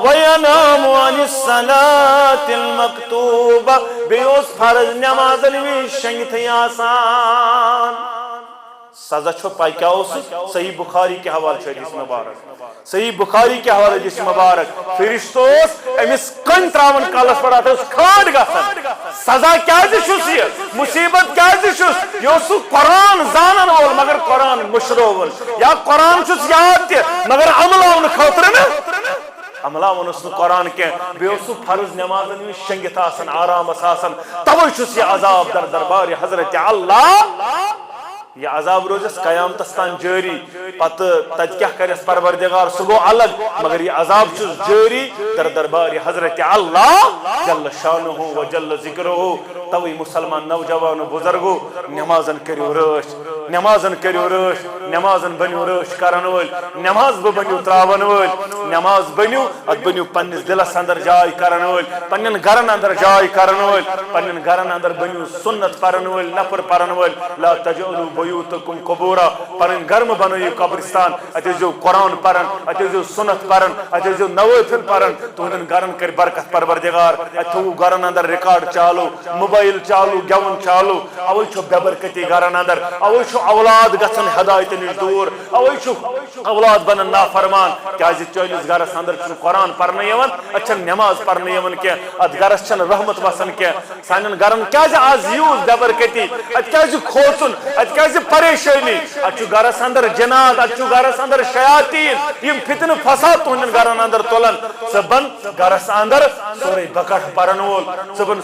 وینام عن الصلاة المکتوبہ بیوس فرض نماز الوی شنگتھی آسان سزا چھو پائی کیا اس صحیح بخاری کے حوالے سے حدیث مبارک صحیح بخاری کے حوالے حدیث مبارک فرشتوس امس کن تراون کالس پڑا تھا اس کھاڑ گژھان سزا کیا چھس یہ مصیبت کیا چھس یہ اس قرآن زانن وول مگر قرآن مشروول یا قرآن چھس یاد تہ مگر عملاون خاطر نا عملاون اس قرآن کے بے اس فرض نمازن میں شنگت آسن آرام آسن توے چھس یہ عذاب در دربار حضرت اللہ یہ عذاب روزس قیامتس تان جاری پتہ تت کیا کرس پروردگار سہ گو الگ مگر یہ عذاب چھس جاری در دربار حضرت اللہ جل شانہ و جل ذکرہ توے مسلمان نوجوان و بزرگو نمازن کریو رش نمازن کریو رش نمازن بنیو رش کرن ول نماز بنیو تراون ول نماز بنیو ات بنیو پنس دلس اندر جائے کرن ول پنن گرن اندر جائے کرن ول پنن گرن اندر بنیو سنت پرن ول نفر پرن ول لا تجعلوا بیوتکم قبورا پنن گرم بنیو قبرستان ات جو قرآن پرن ات جو سنت پرن ات جو نوافل پرن تہندن گرن کر برکت پروردگار ات گرن اندر ریکارڈ چالو موبائل چالو گون چالو اوے چھ بے برکتی گرن اندر اوے چھ اولاد گژھن ہدایت نش دور اوے چھ اولاد بنن نافرمان کیاز چٲنِس گرس اندر چھ قرآن پرنہٕ یوان ات چھن نماز پرنہٕ یوان کینٛہہ ات گرس چھن رحمت وسان کینٛہہ سانٮ۪ن گرن کیاز آز یوٗت بے برکتی ات کیاز کھوژُن ات کیاز پریشانی ات چھ گرس اندر جنات ات چھ گرس اندر شیاطین یم فتنہ فساد تہندین گرن اندر تلن ژٕ بن گرس اندر سورے بکٹ پرن وول ژٕ بن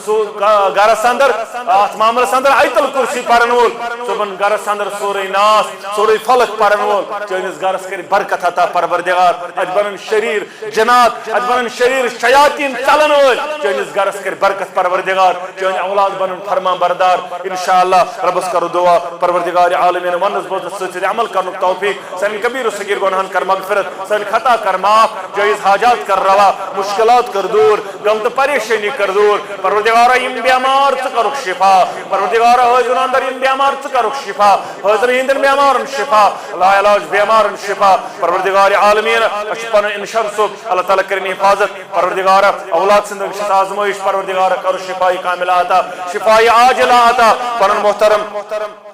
گرس اندر ات معاملس اندر آیت الکرسی پرن وول ژٕ بن گرس اندر سورے ناس سورے فلق پرن وول چٲنِس گرس کر برکت عطا پروردگار ات بنن شریر جنات ات بنن شریر شیاطین ژلن وول چٲنِس گرس کر برکت پروردگار چٲنۍ اولاد بنن فرمان بردار انشاءاللہ ربس کرو دعا پروردگار عالمین ونس بوزنس سۭتۍ عمل کرنُک توفیق سانٮ۪ن کبیر و صغیر گناہن کر مغفرت سٲنۍ خطا کر معاف جٲیز حاجات کر روا مشکلات کر دور غم تہٕ پریشانی کر دور پروردگارا یم بیمار ژٕ کرُکھ شفا پروردگارا حٲضرن اندر یم بیمار ژٕ کرُکھ شفا حٲضرن ہٕنٛدٮ۪ن بیمارن شفا لا علاج بیمارن شفا پروردگار عالمین اَسہِ چھُ پنُن انشر صٲب اللہ تعالیٰ کٔرِنۍ حفاظت پروردگارا اولاد سٕنٛدۍ چھس آزمٲیش پروردگارا کرو شفائی کاملہ عطا شفائی عاجلہ عطا پنُن محترم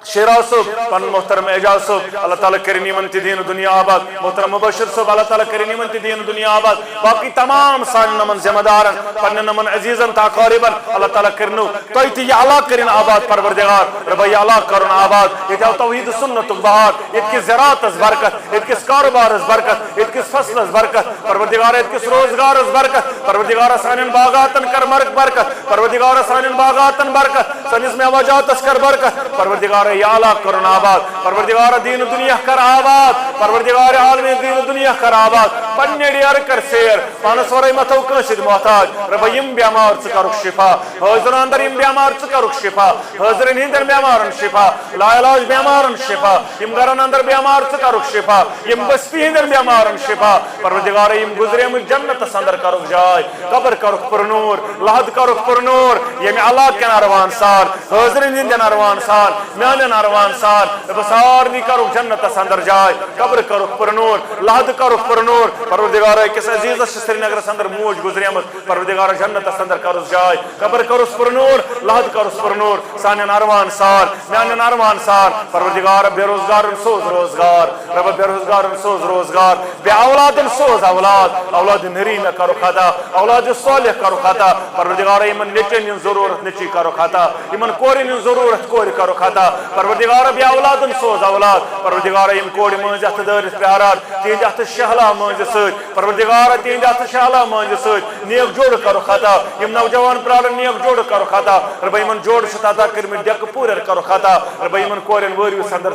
شیراز صاحب پن محترم اعجاز صاحب اللہ تعالیٰ کریں یمن تہ دین دنیا آباد محترم مبشر صاحب اللہ تعالیٰ کریں یمن تہ دین دنیا آباد باقی تمام سان نمن ذمہ دارن پنن نمن عزیزن تا قاربن اللہ تعالیٰ کرنو توی تی یہ علاق کرن آباد پروردگار رب یہ علاق کرن آباد یہ توحید سنت بہار یہ کس زراعت از برکت یہ کس کاروبار از برکت یہ کس فصل از برکت پروردگار یہ کس روزگار از برکت پروردگار سانن باغاتن کر مرک برکت پروردگار سانن باغاتن برکت سنس میں وجات اس کر برکت پروردگار یہ علاق کرن آباد پروردگار دین دنیا کر آباد پروردگار عالم دین دنیا کر آباد پنی ڈیر کر سیر پانس ورائی متو کنشد محتاج رب یم بیمار چکرک شفا حاضران اندر یم بیمار چکرک شفا حاضرین ہندر بیمارن شفا لا علاج بیمارن شفا یم گرن اندر بیمار چکرک شفا یم بستی ہندر بیمارن شفا پروردگار یم گزرے مجھ جنت سندر کرک جائے قبر کرک پر نور لحد کرک پر نور یم علاق کے ناروان سال حاضرین ہندر ناروان سال میان ناروان سال بسار نی کرک جنت سندر جائے قبر کرک پر نور لحد کرک پر نور پروردگار کس عزیز سری نگر سندر موج گزرے مجھ پروردگار جنت سندر کرس جائے قبر کرس پر نور لحد کرس پر نور سان ناروان سال میان ناروان سال پروردگار بے روزگار سوز روزگار رب بے روزگار سوز روزگار بے اولاد سوز اولاد اولاد نری میں کرو خطا اولاد صالح کرو خطا پروردگار ایمن نیچن ضرورت نیچی کرو خطا ایمن کورین ضرورت کوری کرو خطا پروردگار بے اولاد سوز اولاد پروردگار ایم کوری منز ات دارس پیارات تین ات شہلا منز سوت پروردگار تین ات شہلا منز سوت نیک جوڑ کرو خطا یم نوجوان پرارن نیک جوڑ کرو خطا رب ایمن جوڑ شتا کرم ڈک پورر کرو خطا رب ایمن کورین وریو سندر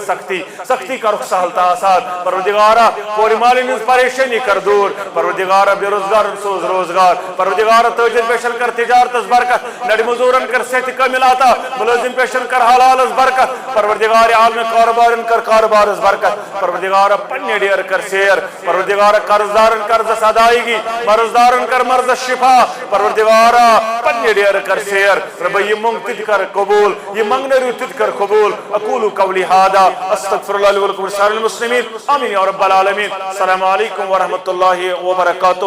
سختی کرو سہلتا آسان پروردگارا کوری مالین پریشانی کر دور پروردگارا بے روزگار سوز روزگار پروردگارا تاجر پیشن کر تجارت از برکت نڑی مزورن کر صحت کامل آتا ملازم پیشن کر حلال از برکت پروردگار عالم کاروبارن کر کاروبار از برکت پروردگارا پنی ڈیر کر سیر پروردگارا قرضدارن قرض ادائیگی مرضدارن کر مرض شفا پروردگارا پنی ڈیر کر سیر رب یہ منگ تد کر قبول یہ منگنے رو تد کر قبول اقول قولی هذا استغفر اللہ لي ولكم ولسائر المسلمین آمین یا رب العالمین السلام علیکم ورحمۃ اللہ وبرکاتہ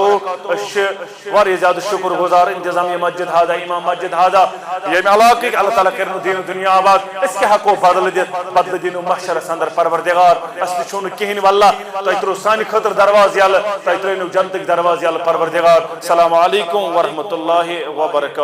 واری زیادہ شکر گزار انتظامی مسجد هذا امام مسجد هذا یہ علاقے اللہ تعالیٰ کرنو دین دنیا آباد اس کے حق و بدل دین و محشر سندر پروردگار اصل چھون کہین واللہ تیترو سانی خطر دروازی اللہ تیترو جنتک دروازی اللہ پروردگار السلام علیکم ورحمۃ اللہ وبرکاتہ